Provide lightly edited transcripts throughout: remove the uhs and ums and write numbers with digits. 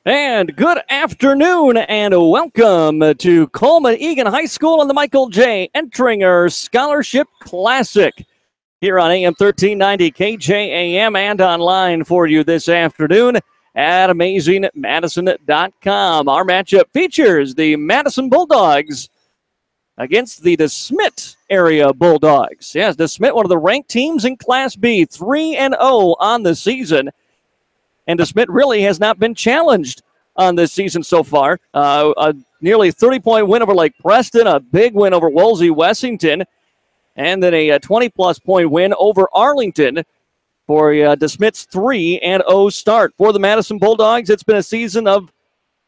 And good afternoon and welcome to Coleman Egan High School and the Michael J. Entringer Scholarship Classic here on AM 1390 KJAM and online for you this afternoon at AmazingMadison.com. Our matchup features the Madison Bulldogs against the DeSmet area Bulldogs. Yes, DeSmet, one of the ranked teams in Class B, 3-0 on the season. And DeSmet really has not been challenged on this season so far. A nearly 30-point win over Lake Preston, a big win over Wolsey Wessington, and then a 20-plus point win over Arlington for DeSmet's 3-0 start. For the Madison Bulldogs, it's been a season of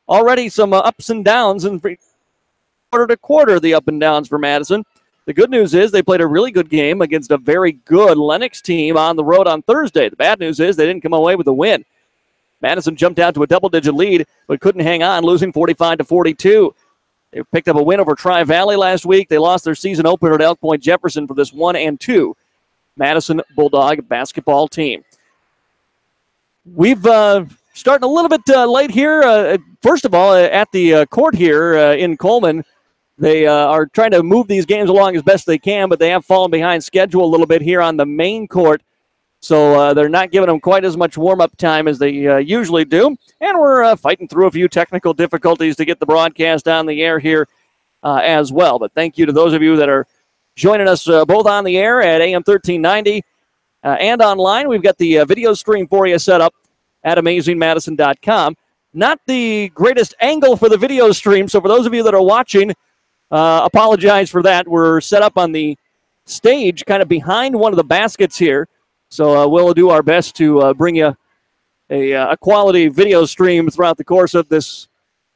already some ups and downs, and quarter to quarter the up and downs for Madison. The good news is they played a really good game against a very good Lennox team on the road on Thursday. The bad news is they didn't come away with a win. Madison jumped out to a double-digit lead, but couldn't hang on, losing 45-42. They picked up a win over Tri-Valley last week. They lost their season opener at Elk Point Jefferson for this 1-2 Madison Bulldog basketball team. We've starting a little bit late here. First of all, at the court here in Coleman, they are trying to move these games along as best they can, but they have fallen behind schedule a little bit here on the main court. So they're not giving them quite as much warm-up time as they usually do. And we're fighting through a few technical difficulties to get the broadcast on the air here as well. But thank you to those of you that are joining us both on the air at AM 1390 and online. We've got the video stream for you set up at AmazingMadison.com. Not the greatest angle for the video stream, so for those of you that are watching, apologize for that. We're set up on the stage kind of behind one of the baskets here. So we'll do our best to bring you a quality video stream throughout the course of this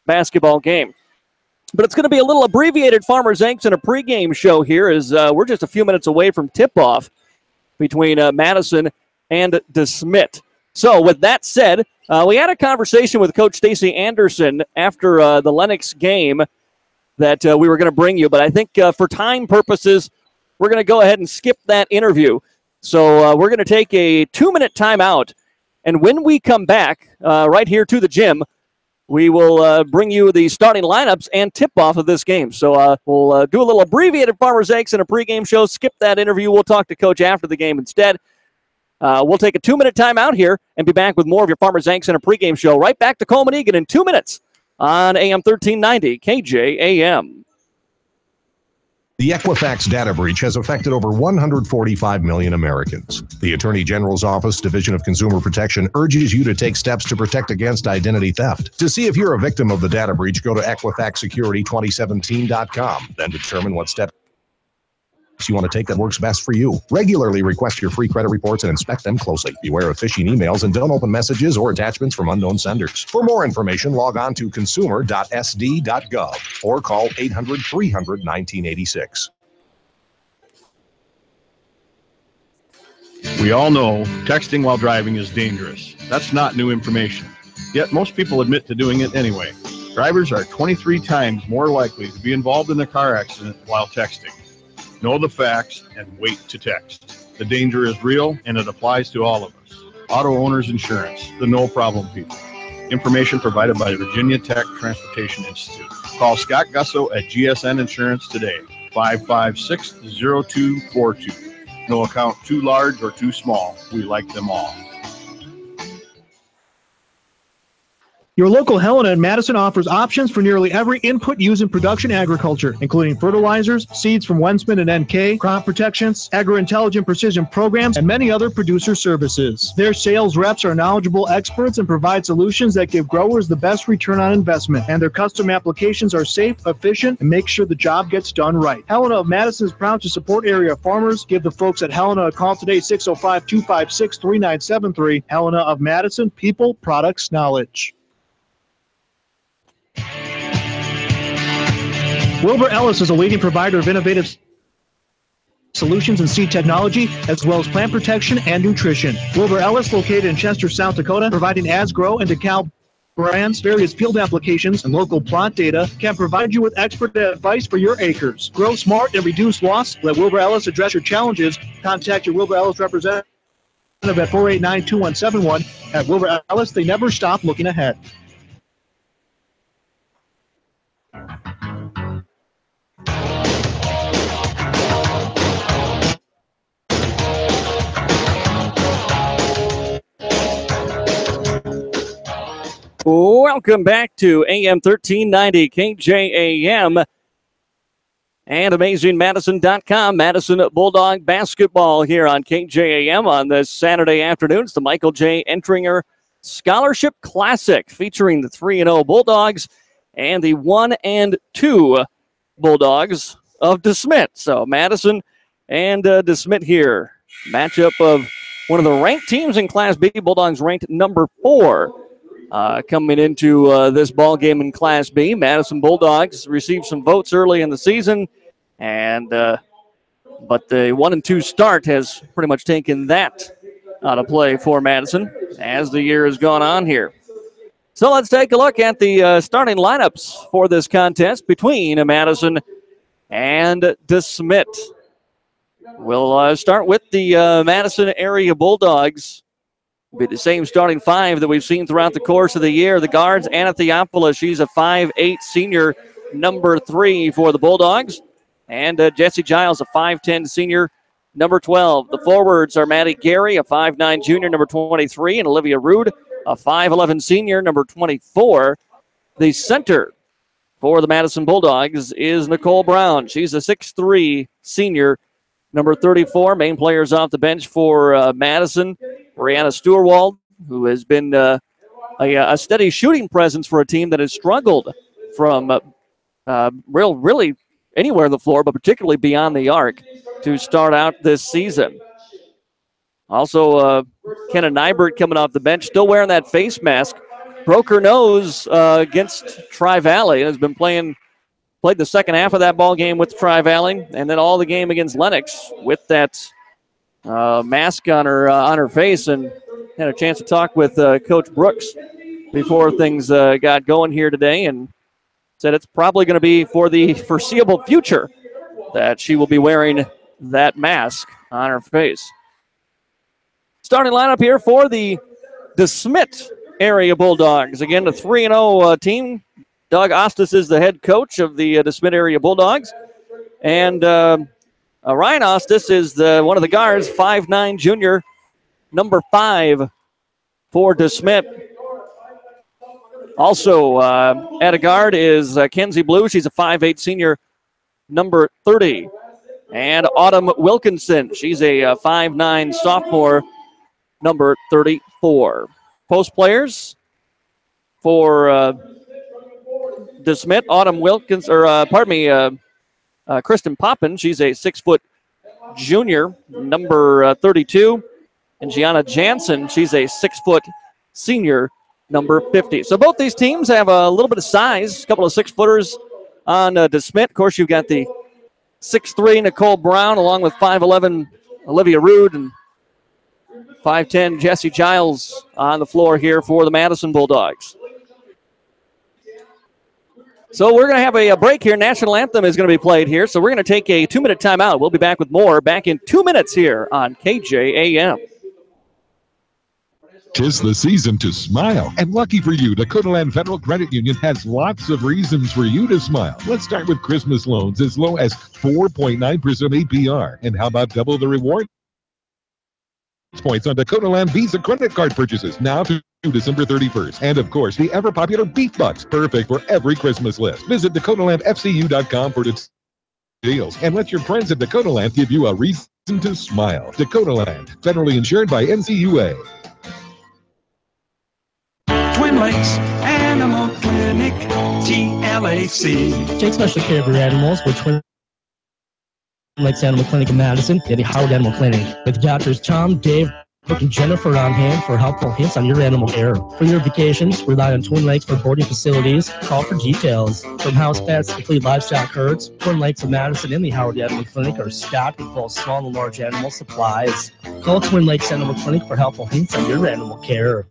basketball game. But it's going to be a little abbreviated Farmers Inks and a pregame show here as we're just a few minutes away from tip-off between Madison and DeSmet. So with that said, we had a conversation with Coach Stacy Anderson after the Lennox game that we were going to bring you. But I think for time purposes, we're going to go ahead and skip that interview. So we're going to take a 2-minute timeout, and when we come back right here to the gym, we will bring you the starting lineups and tip-off of this game. So we'll do a little abbreviated Farmers Eggs and a pregame show, skip that interview. We'll talk to Coach after the game instead. We'll take a 2-minute timeout here and be back with more of your Farmers Eggs and a pregame show right back to Coleman Egan in 2 minutes on AM 1390 KJAM. The Equifax data breach has affected over 145 million Americans. The Attorney General's Office, Division of Consumer Protection, urges you to take steps to protect against identity theft. To see if you're a victim of the data breach, go to EquifaxSecurity2017.com. Then determine what steps you want to take that works best for you. Regularly request your free credit reports and inspect them closely. Beware of phishing emails and don't open messages or attachments from unknown senders. For more information, log on to consumer.sd.gov or call 800-300-1986. We all know texting while driving is dangerous. That's not new information. Yet most people admit to doing it anyway. Drivers are 23 times more likely to be involved in a car accident while texting. Know the facts and wait to text. The danger is real and it applies to all of us. Auto Owners Insurance, the no problem people. Information provided by the Virginia Tech Transportation Institute. Call Scott Gusso at GSN Insurance today, 556-0242. No account too large or too small. We like them all. Your local Helena in Madison offers options for nearly every input used in production agriculture, including fertilizers, seeds from Wensman and NK, crop protections, agro-intelligent precision programs, and many other producer services. Their sales reps are knowledgeable experts and provide solutions that give growers the best return on investment. And their custom applications are safe, efficient, and make sure the job gets done right. Helena of Madison is proud to support area farmers. Give the folks at Helena a call today, 605-256-3973. Helena of Madison, people, products, knowledge. Wilbur Ellis is a leading provider of innovative solutions in seed technology, as well as plant protection and nutrition. Wilbur Ellis, located in Chester, South Dakota, providing Asgrow and DeKalb brands, various field applications, and local plot data, can provide you with expert advice for your acres. Grow smart and reduce loss. Let Wilbur Ellis address your challenges. Contact your Wilbur Ellis representative at 489-2171. At Wilbur Ellis, they never stop looking ahead. Welcome back to AM 1390 KJAM and AmazingMadison.com. Madison Bulldog basketball here on KJAM on this Saturday afternoon. It's the Michael J. Entringer Scholarship Classic featuring the 3-0 Bulldogs and the 1-2 Bulldogs of DeSmet. So Madison and DeSmet here. Matchup of one of the ranked teams in Class B. Bulldogs ranked number 4. Coming into this ball game in Class B, Madison Bulldogs received some votes early in the season, and but the 1-2 start has pretty much taken that out of play for Madison as the year has gone on here. So let's take a look at the starting lineups for this contest between Madison and DeSmet. We'll start with the Madison area Bulldogs. Be the same starting 5 that we've seen throughout the course of the year. The guards, Anna Theophilus, she's a 5'8 senior, number 3 for the Bulldogs. And Jesse Giles, a 5'10 senior, number 12. The forwards are Maddie Gary, a 5'9 junior, number 23, and Olivia Rude, a 5'11 senior, number 24. The center for the Madison Bulldogs is Nicole Brown. She's a 6'3 senior, number 34. Main players off the bench for Madison. Brianna Stewart, who has been a steady shooting presence for a team that has struggled from really anywhere on the floor, but particularly beyond the arc to start out this season. Also, Kenna Nybert coming off the bench, still wearing that face mask. Broke her nose against Tri-Valley and has been played the second half of that ball game with Tri-Valley, and then all the game against Lennox with that mask on her face, and had a chance to talk with Coach Brooks before things got going here today, and said it's probably going to be for the foreseeable future that she will be wearing that mask on her face. Starting lineup here for the DeSmet area Bulldogs. Again, the 3-0 team. Doug Ostis is the head coach of the DeSmet area Bulldogs, and Ryan Ostis is one of the guards, 5'9 junior, number 5 for DeSmet. Also at a guard is Kenzie Blue. She's a 5'8 senior, number 30. And Autumn Wilkinson. She's a 5'9 sophomore, number 34. Post players for DeSmet, Autumn Wilkins, Kristen Poppin. She's a 6-foot junior, number 32. And Gianna Jansen, she's a 6-foot senior, number 50. So both these teams have a little bit of size, a couple of 6-footers on DeSmet. Of course, you've got the 6'3 Nicole Brown along with 5'11 Olivia Rude and 5'10 Jesse Giles on the floor here for the Madison Bulldogs. So we're going to have a break here. National Anthem is going to be played here. So we're going to take a 2-minute timeout. We'll be back with more back in 2 minutes here on KJAM. 'Tis the season to smile. And lucky for you, Dakotaland Federal Credit Union has lots of reasons for you to smile. Let's start with Christmas loans as low as 4.9% APR. And how about double the reward points on Dakotaland Visa credit card purchases now through December 31st. And of course, the ever-popular Beat Bucks, perfect for every Christmas list. Visit DakotalandFCU.com for deals. And let your friends at Dakotaland give you a reason to smile. Dakotaland, federally insured by NCUA. Twin Lakes Animal Clinic, TLAC. Take special care of your animals with Twin Lakes Animal Clinic in Madison at the Howard Animal Clinic. With Doctors Tom, Dave, Brooke, and Jennifer on hand for helpful hints on your animal care. For your vacations, rely on Twin Lakes for boarding facilities. Call for details. From house pets to complete livestock herds, Twin Lakes of Madison and the Howard Animal Clinic are stocked with both small and large animal supplies. Call Twin Lakes Animal Clinic for helpful hints on your animal care.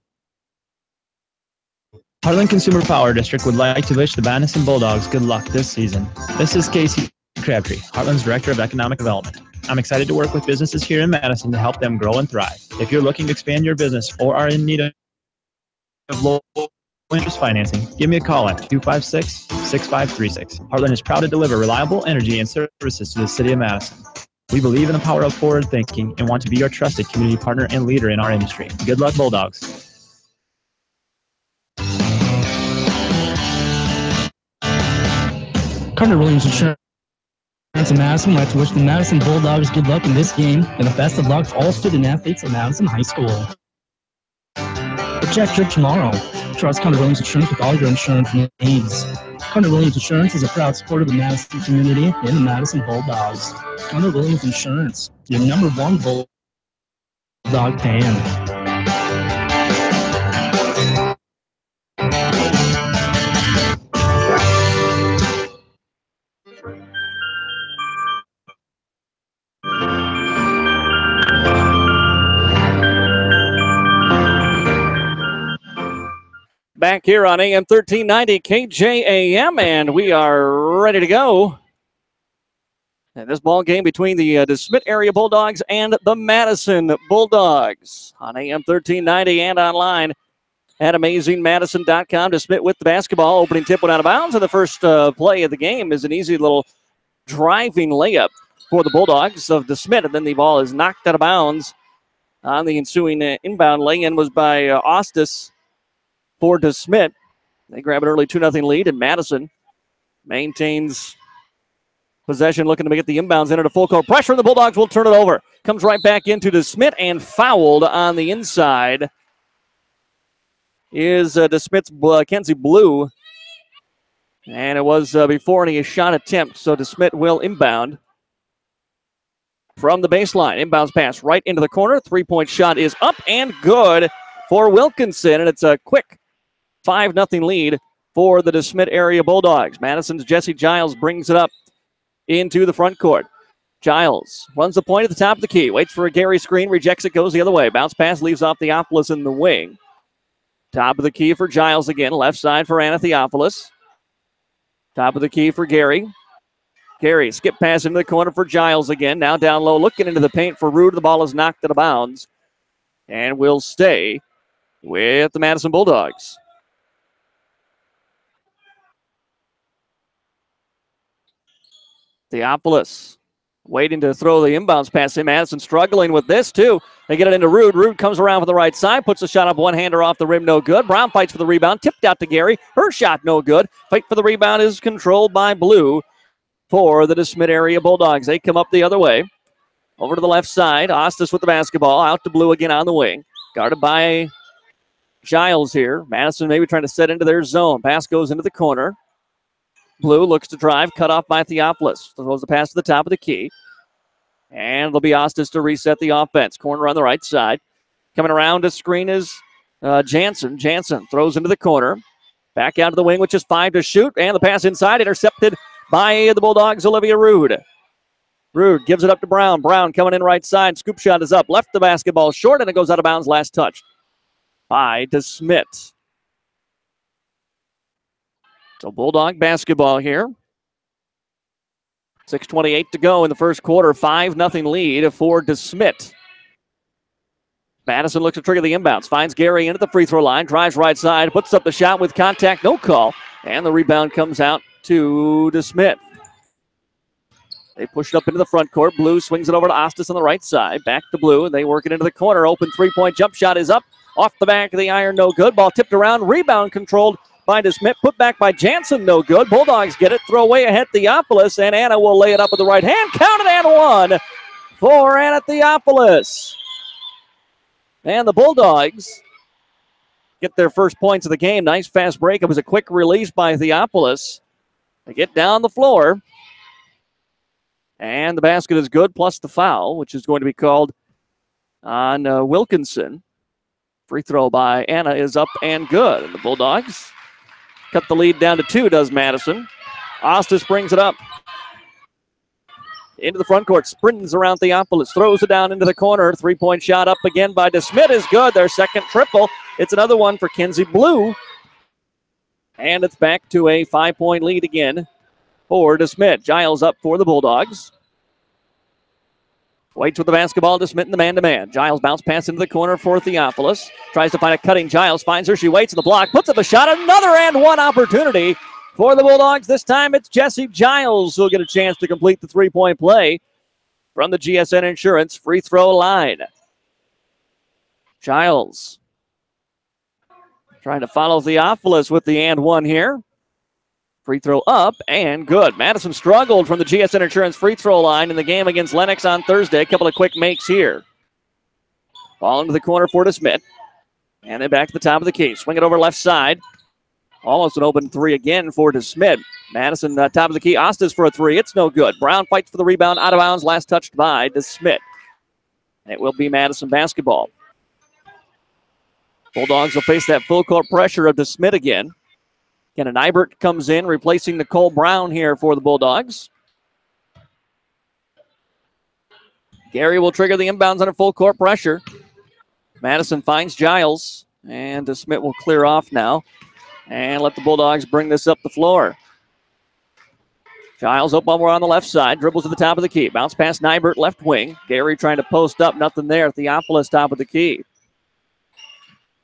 Heartland Consumer Power District would like to wish the Madison Bulldogs good luck this season. This is Casey Crabtree, Heartland's Director of Economic Development. I'm excited to work with businesses here in Madison to help them grow and thrive. If you're looking to expand your business or are in need of low interest financing, give me a call at 256-6536. Heartland is proud to deliver reliable energy and services to the city of Madison. We believe in the power of forward thinking and want to be your trusted community partner and leader in our industry. Good luck, Bulldogs. Carter Williams Insurance in Madison would like to wish the Madison Bulldogs good luck in this game and the best of luck to all student athletes at Madison High School. Check trip tomorrow. Trust Carter Williams Insurance with all your insurance needs. Carter Williams Insurance is a proud supporter of the Madison community and the Madison Bulldogs. Carter Williams Insurance, your #1 Bulldog fan. Back here on AM 1390 KJAM, and we are ready to go. And this ball game between the DeSmet area Bulldogs and the Madison Bulldogs on AM 1390 and online at AmazingMadison.com. DeSmet with the basketball. Opening tip went out of bounds, and the first play of the game is an easy little driving layup for the Bulldogs of DeSmet, and then the ball is knocked out of bounds on the ensuing inbound. Lay-in was by Ostis for DeSmet. They grab an early 2-0 lead, and Madison maintains possession, looking to get the inbounds into full court pressure. The Bulldogs will turn it over. Comes right back into DeSmet, and fouled on the inside is DeSmet's Kenzie Blue. And it was before any shot attempt, so DeSmet will inbound from the baseline. Inbounds pass right into the corner. Three-point shot is up and good for Wilkinson, and it's a quick 5-0 lead for the DeSmet area Bulldogs. Madison's Jesse Giles brings it up into the front court. Giles runs the point at the top of the key, waits for a Gary screen, rejects it, goes the other way. Bounce pass leaves off Theophilus in the wing. Top of the key for Giles again, left side for Anna Theophilus. Top of the key for Gary. Gary, skip pass into the corner for Giles again. Now down low, looking into the paint for Rude. The ball is knocked out of bounds and will stay with the Madison Bulldogs. Theophilus waiting to throw the inbounds pass in. Madison struggling with this, too. They get it into Rude. Rude comes around for the right side, puts a shot up, one-hander off the rim, no good. Brown fights for the rebound, tipped out to Gary. Her shot, no good. Fight for the rebound is controlled by Blue for the DeSmet area Bulldogs. They come up the other way. Over to the left side. Ostis with the basketball. Out to Blue again on the wing. Guarded by Giles here. Madison maybe trying to set into their zone. Pass goes into the corner. Blue looks to drive, cut off by Theophilus. Throws the pass to the top of the key. And it'll be Ostis to reset the offense. Corner on the right side. Coming around to screen is Jansen. Jansen throws into the corner. Back out to the wing, which is 5 to shoot. And the pass inside, intercepted by the Bulldogs, Olivia Rude. Rude gives it up to Brown. Brown coming in right side. Scoop shot is up. Left the basketball short, and it goes out of bounds. Last touch by DeSmet. So Bulldog basketball here. 6:28 to go in the first quarter. 5-0 lead for DeSmet. Madison looks to trigger the inbounds. Finds Gary into the free throw line. Drives right side. Puts up the shot with contact. No call. And the rebound comes out to DeSmet. They push it up into the front court. Blue swings it over to Ostis on the right side. Back to Blue. They work it into the corner. Open three-point jump shot is up. Off the back of the iron. No good. Ball tipped around. Rebound controlled by DeSmet, put back by Jansen, no good. Bulldogs get it, throw away ahead Theophilus, and Anna will lay it up with the right hand. Counted and one for Anna Theophilus. And the Bulldogs get their first points of the game. Nice fast break. It was a quick release by Theophilus. They get down the floor. And the basket is good, plus the foul, which is going to be called on Wilkinson. Free throw by Anna is up and good. And the Bulldogs cut the lead down to 2, does Madison. Ostis brings it up. Into the front court, sprints around Theophilus, throws it down into the corner. Three-point shot up again by DeSmet is good. Their second triple. It's another one for Kenzie Blue. And it's back to a 5-point lead again for DeSmet. Giles up for the Bulldogs. Waits with the basketball, DeSmet in the man-to-man. Giles bounce pass into the corner for Theophilus. Tries to find a cutting Giles, finds her, she waits in the block, puts up a shot, another and one opportunity for the Bulldogs. This time it's Jesse Giles who'll get a chance to complete the three-point play from the GSN Insurance free throw line. Giles trying to follow Theophilus with the and one here. Free throw up and good. Madison struggled from the GSN Insurance free throw line in the game against Lennox on Thursday. A couple of quick makes here. Ball into the corner for DeSmet. And then back to the top of the key. Swing it over left side. Almost an open three again for DeSmet. Madison, top of the key. Ostis for a three. It's no good. Brown fights for the rebound. Out of bounds. Last touched by DeSmet. It will be Madison basketball. Bulldogs will face that full court pressure of DeSmet again. Kenna Nybert comes in, replacing Nicole Brown here for the Bulldogs. Gary will trigger the inbounds under full court pressure. Madison finds Giles, and DeSmet will clear off now and let the Bulldogs bring this up the floor. Giles up over on the left side, dribbles to the top of the key. Bounce past Nybert, left wing. Gary trying to post up, nothing there. Theophilus, top of the key.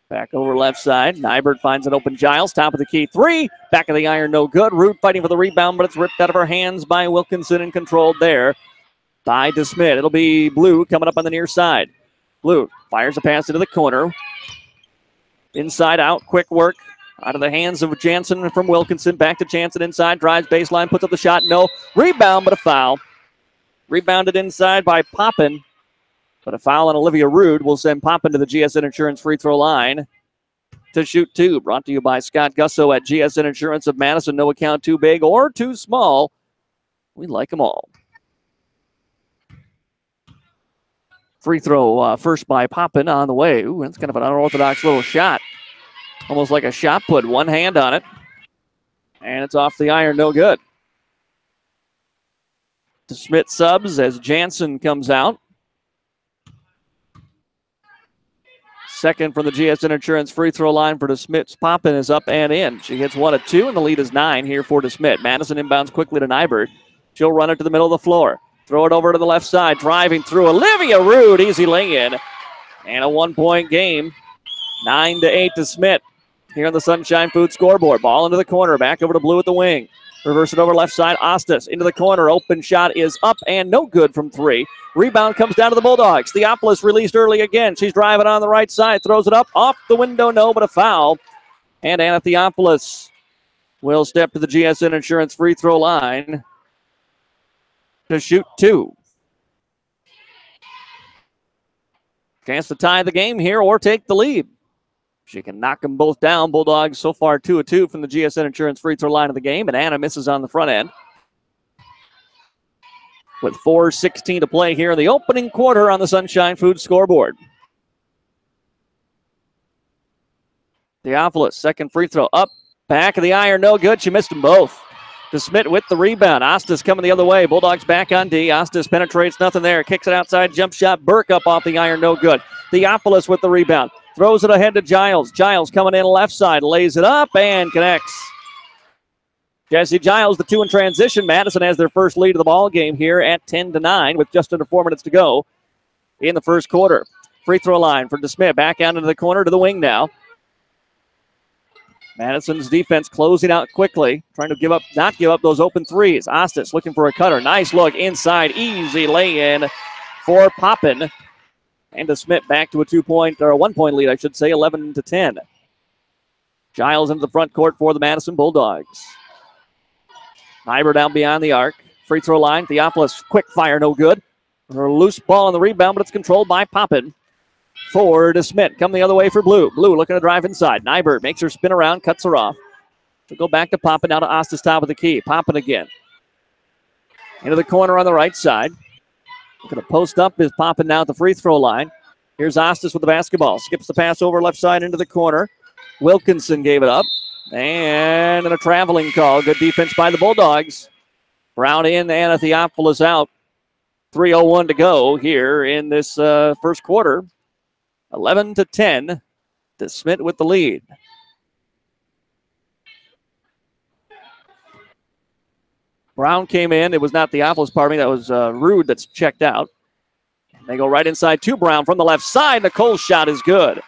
Back over left side. Nybert finds an open Giles. Top of the key. Three. Back of the iron. No good. Root fighting for the rebound, but it's ripped out of her hands by Wilkinson and controlled there by DeSmet. It'll be Blue coming up on the near side. Blue fires a pass into the corner. Inside out. Quick work. Out of the hands of Jansen from Wilkinson. Back to Jansen inside. Drives baseline. Puts up the shot. No. Rebound, but a foul. Rebounded inside by Poppin. But a foul on Olivia Rude will send Poppin to the GSN Insurance free throw line to shoot two. Brought to you by Scott Gusso at GSN Insurance of Madison. No account too big or too small. We like them all. Free throw first by Poppin on the way. Ooh, that's kind of an unorthodox little shot. Almost like a shot put. One hand on it. And it's off the iron. No good. DeSmet subs as Jansen comes out. Second from the GSN Insurance free throw line for DeSmet. Poppin is up and in. She hits 1 of 2, and the lead is 9 here for DeSmet. Madison inbounds quickly to Nybert. She'll run it to the middle of the floor. Throw it over to the left side. Driving through Olivia Rude. Easy lay-in. And a 1-point game. 9-8 DeSmet here on the Sunshine Food scoreboard. Ball into the corner. Back over to Blue at the wing. Reverse it over left side. Ostis into the corner. Open shot is up and no good from 3. Rebound comes down to the Bulldogs. Theophilus released early again. She's driving on the right side. Throws it up. Off the window. No, but a foul. And Anna Theophilus will step to the GSN Insurance free throw line to shoot 2. Chance to tie the game here or take the lead. She can knock them both down. Bulldogs so far 2 of 2 from the GSN Insurance free throw line of the game, and Anna misses on the front end. With 4:16 to play here in the opening quarter on the Sunshine Food scoreboard. Theophilus, second free throw up. Back of the iron, no good. She missed them both. DeSmet with the rebound. Ostis coming the other way. Bulldogs back on D. Ostis penetrates, nothing there. Kicks it outside, jump shot. Burke up off the iron, no good. Theophilus with the rebound. Throws it ahead to Giles. Giles coming in left side. Lays it up and connects. Jesse Giles, the 2 in transition. Madison has their first lead of the ball game here at 10-9 with just under 4 minutes to go in the first quarter. Free throw line for DeSmet. Back out into the corner to the wing now. Madison's defense closing out quickly, trying to not give up those open threes. Ostis looking for a cutter. Nice look inside. Easy lay-in for Poppin. And DeSmet back to a 1-point lead, I should say, 11-10. Giles into the front court for the Madison Bulldogs. Nybert down beyond the arc. Free throw line. Theophilus, quick fire, no good. Her loose ball on the rebound, but it's controlled by Poppin. For DeSmet, come the other way for Blue. Blue looking to drive inside. Nybert makes her spin around, cuts her off. She'll go back to Poppin, now to Ostis, top of the key. Poppin again. Into the corner on the right side. Going to post up is Poppin now at the free throw line. Here's Ostis with the basketball. Skips the pass over left side into the corner. Wilkinson gave it up. And a traveling call. Good defense by the Bulldogs. Brown in, Anna Theophilus out. 3:01 to go here in this first quarter. 11-10. DeSmet with the lead. Brown came in. It was not Theophilus, pardon me. That was Rude that's checked out. They go right inside to Brown from the left side. Nicole's shot is good.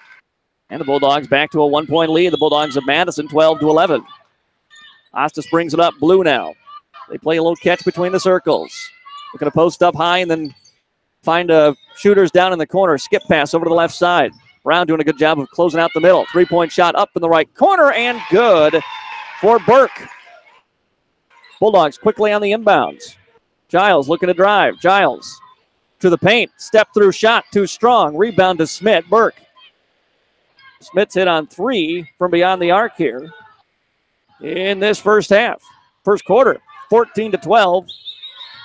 And the Bulldogs back to a 1-point lead. The Bulldogs of Madison, 12-11. Ostis brings it up. Blue now. They play a little catch between the circles. They're going to post up high and then find shooters down in the corner. Skip pass over to the left side. Brown doing a good job of closing out the middle. 3-point shot up in the right corner and good for Burke. Bulldogs quickly on the inbounds. Giles looking to drive. Giles to the paint. Step through shot. Too strong. Rebound to DeSmet. Burke. Smith's hit on 3 from beyond the arc here in this first half. First quarter. 14-12.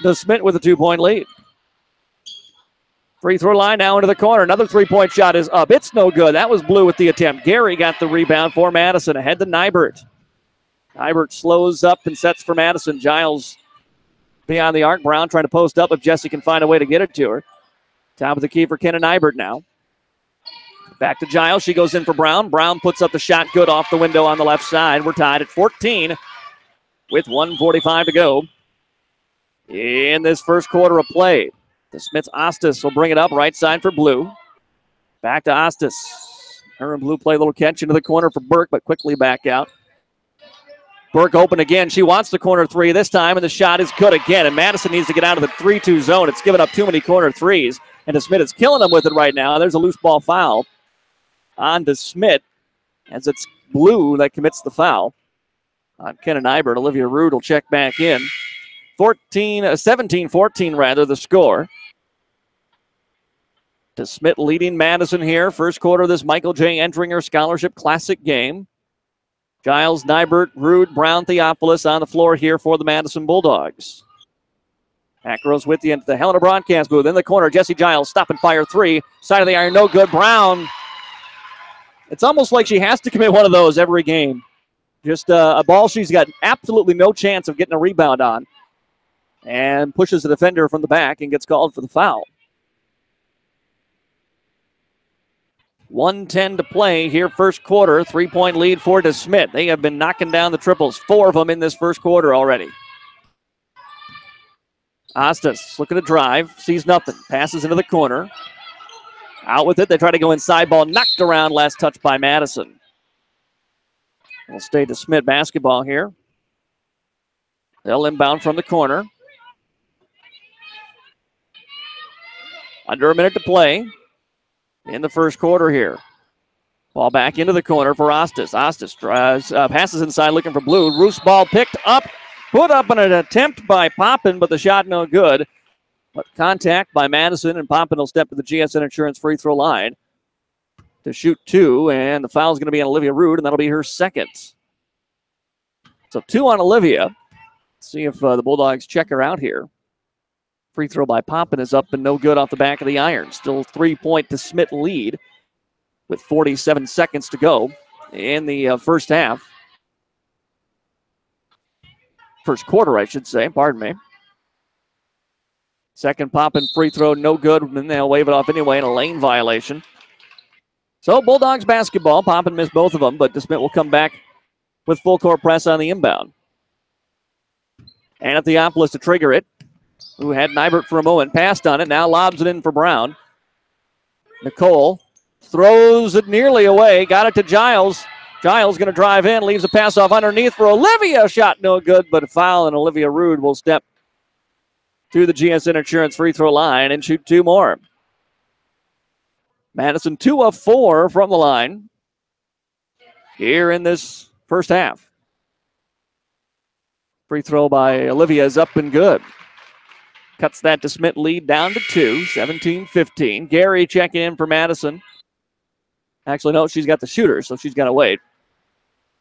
DeSmet with a 2-point lead. Free throw line now into the corner. Another 3-point shot is up. It's no good. That was Blue with the attempt. Gary got the rebound for Madison. Ahead to Nybert. Nybert slows up and sets for Madison. Giles beyond the arc. Brown trying to post up if Jesse can find a way to get it to her. Top of the key for Kenna Nybert now. Back to Giles. She goes in for Brown. Brown puts up the shot good off the window on the left side. We're tied at 14 with 1:45 to go in this first quarter of play. DeSmet's Ostis will bring it up right side for Blue. Back to Ostis. Her and Blue play a little catch into the corner for Burke, but quickly back out. Burke open again. She wants the corner 3 this time, and the shot is good again. And Madison needs to get out of the 3-2 zone. It's given up too many corner 3s, and DeSmet is killing them with it right now. There's a loose ball foul on DeSmet, as it's Blue that commits the foul on Kenna Nybert. Olivia Rude will check back in. 17-14 rather, the score. DeSmet leading Madison here. First quarter of this Michael J. Entringer Scholarship Classic game. Giles, Nybert, Rude, Brown, Theophilus on the floor here for the Madison Bulldogs. Macros with you into the Helena broadcast booth. In the corner, Jesse Giles, stop and fire 3. Side of the iron, no good. Brown. It's almost like she has to commit one of those every game. Just a ball she's got absolutely no chance of getting a rebound on. And pushes the defender from the back and gets called for the foul. 1:10 to play here, first quarter. 3-point lead for DeSmet. They have been knocking down the triples, 4 of them in this first quarter already. Ostis looking to drive, sees nothing, passes into the corner. Out with it, they try to go inside, ball knocked around, last touch by Madison. We'll stay DeSmet basketball here. They'll inbound from the corner. Under a minute to play in the first quarter here. Ball back into the corner for Ostis. Ostis drives, passes inside looking for Blue. Roos ball picked up, put up in an attempt by Poppin, but the shot no good. But contact by Madison, and Poppin will step to the GSN Insurance free throw line to shoot 2, and the foul is going to be on Olivia Rude, and that'll be her second. So 2 on Olivia. Let's see if the Bulldogs check her out here. Free throw by Poppin is up and no good off the back of the iron. Still 3-point DeSmet lead with 47 seconds to go in the first half. First quarter, I should say. Pardon me. Second Poppin free throw, no good, and they'll wave it off anyway in a lane violation. So Bulldogs basketball. Poppin missed both of them, but DeSmet will come back with full court press on the inbound. And at Theophilus to trigger it, who had Nybert for a moment, passed on it, now lobs it in for Brown. Nicole throws it nearly away, got it to Giles. Giles going to drive in, leaves a pass off underneath for Olivia. Shot no good, but a foul, and Olivia Rude will step to the GSN Insurance free throw line and shoot 2 more. Madison 2 of 4 from the line here in this first half. Free throw by Olivia is up and good. Cuts that DeSmet lead down to 2, 17-15. Gary checking in for Madison. Actually, no, she's got the shooter, so she's got to wait.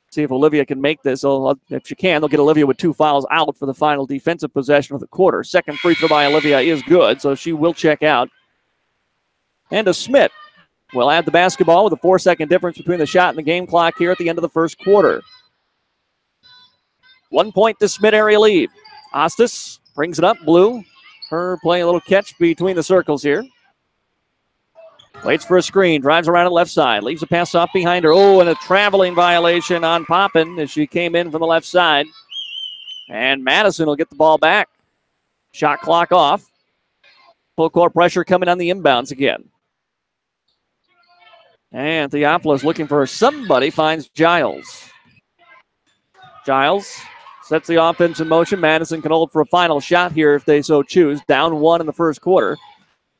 See if Olivia can make this. If she can, they'll get Olivia with 2 fouls out for the final defensive possession of the quarter. Second free throw by Olivia is good, so she will check out. And DeSmet will add the basketball with a 4-second difference between the shot and the game clock here at the end of the first quarter. 1-point DeSmet area lead. Ostis brings it up, Blue. Her playing a little catch between the circles here. Waits for a screen, drives around the left side, leaves a pass off behind her. Oh, and a traveling violation on Poppin as she came in from the left side. And Madison will get the ball back. Shot clock off. Full court pressure coming on the inbounds again. And Theophilus looking for somebody, finds Giles. Giles sets the offense in motion. Madison can hold for a final shot here if they so choose. Down 1 in the first quarter.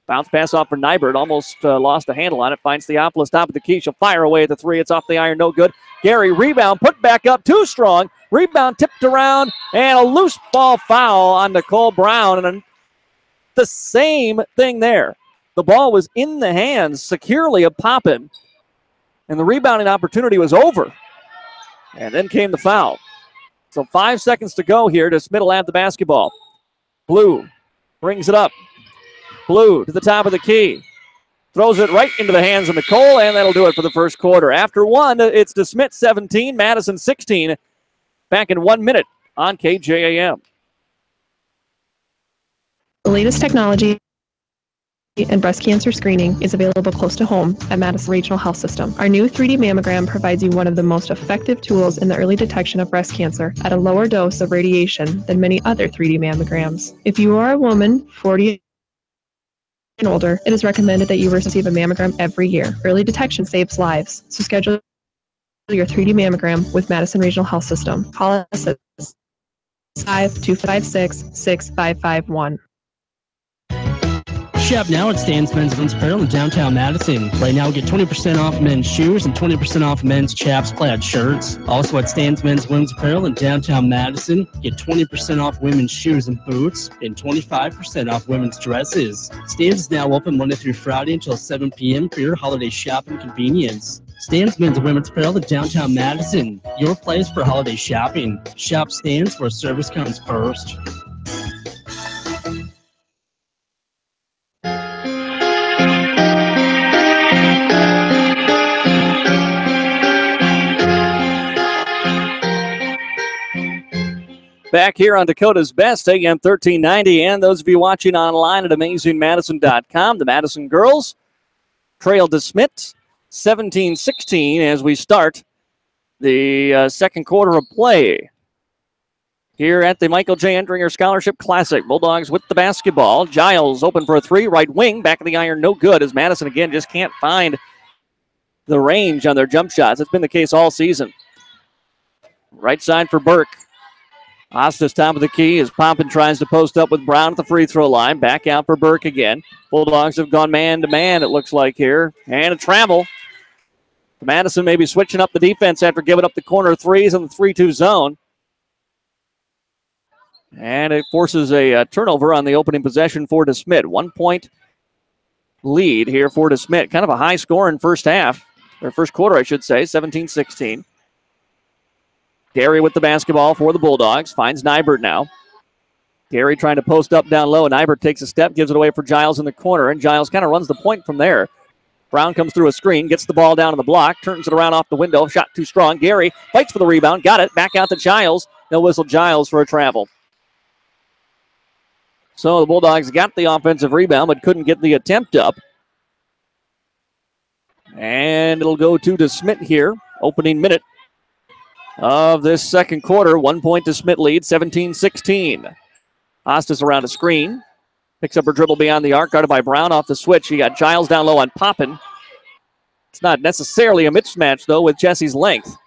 Bounce pass off for Nybert. Almost lost a handle on it. Finds Theophilus top of the key. She'll fire away at the three. It's off the iron. No good. Gary, rebound. Put back up. Too strong. Rebound tipped around. And a loose ball foul on Nicole Brown. And the same thing there. The ball was in the hands securely of Poppin. And the rebounding opportunity was over. And then came the foul. So 5 seconds to go here. DeSmet will have the basketball. Blue brings it up. Blue to the top of the key. Throws it right into the hands of Nicole, and that'll do it for the first quarter. After one, it's DeSmet 17, Madison 16. Back in 1 minute on KJAM. The latest technology and breast cancer screening is available close to home at Madison Regional Health System. Our new 3D mammogram provides you one of the most effective tools in the early detection of breast cancer at a lower dose of radiation than many other 3D mammograms. If you are a woman 40 and older, it is recommended that you receive a mammogram every year. Early detection saves lives, so schedule your 3D mammogram with Madison Regional Health System. Call us at 5-256-6551. Shop now at Stan's Men's Women's Apparel in downtown Madison. Right now, get 20% off men's shoes and 20% off men's chaps plaid shirts. Also at Stan's Men's Women's Apparel in downtown Madison, get 20% off women's shoes and boots and 25% off women's dresses. Stan's is now open Monday through Friday until 7 p.m. for your holiday shopping convenience. Stan's Men's and Women's Apparel in downtown Madison, your place for holiday shopping. Shop Stan's where service comes first. Back here on Dakota's Best, AM 1390, and those of you watching online at AmazingMadison.com, the Madison girls trail DeSmet 17-16 as we start the second quarter of play here at the Michael J. Endringer Scholarship Classic. Bulldogs with the basketball. Giles open for a three, right wing, back of the iron, no good, as Madison again just can't find the range on their jump shots. It's been the case all season. Right side for Burke. Ostas top of the key as Poppin tries to post up with Brown at the free throw line. Back out for Burke again. Bulldogs have gone man-to-man, it looks like here. And a travel. Madison maybe switching up the defense after giving up the corner threes in the 3-2 zone. And it forces a turnover on the opening possession for DeSmet. 1 point lead here for DeSmet. Kind of a high score in first half, or first quarter, I should say, 17-16. Gary with the basketball for the Bulldogs. Finds Nybert now. Gary trying to post up down low. Nybert takes a step, gives it away for Giles in the corner, and Giles kind of runs the point from there. Brown comes through a screen, gets the ball down on the block, turns it around off the window. Shot too strong. Gary fights for the rebound. Got it. Back out to Giles. They'll whistle Giles for a travel. So the Bulldogs got the offensive rebound, but couldn't get the attempt up. And it'll go to DeSmet here. Opening minute of this second quarter. 1 point DeSmet lead, 17-16. Ostas around a screen. Picks up her dribble beyond the arc, guarded by Brown off the switch. She got Giles down low on Poppin. It's not necessarily a mismatch, though, with Jesse's length.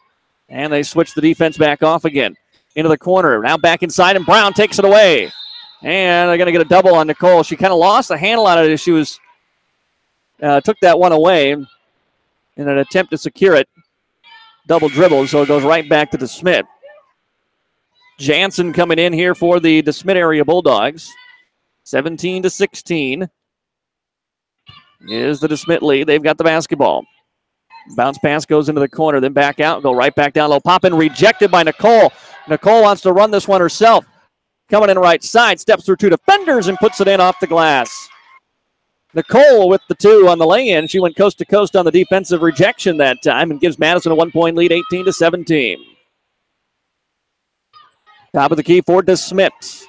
And they switch the defense back off again. Into the corner. Now back inside, and Brown takes it away. And they're going to get a double on Nicole. She kind of lost the handle on it as she was took that one away in an attempt to secure it. Double dribble, so it goes right back to DeSmet. Jansen coming in here for the DeSmet area Bulldogs. 17-16 is the DeSmet lead. They've got the basketball. Bounce pass goes into the corner, then back out, go right back down low. Poppin rejected by Nicole. Nicole wants to run this one herself. Coming in right side, steps through two defenders and puts it in off the glass. Nicole with the two on the lay-in. She went coast to coast on the defensive rejection that time and gives Madison a 1 point lead, 18-17. Top of the key for DeSmet.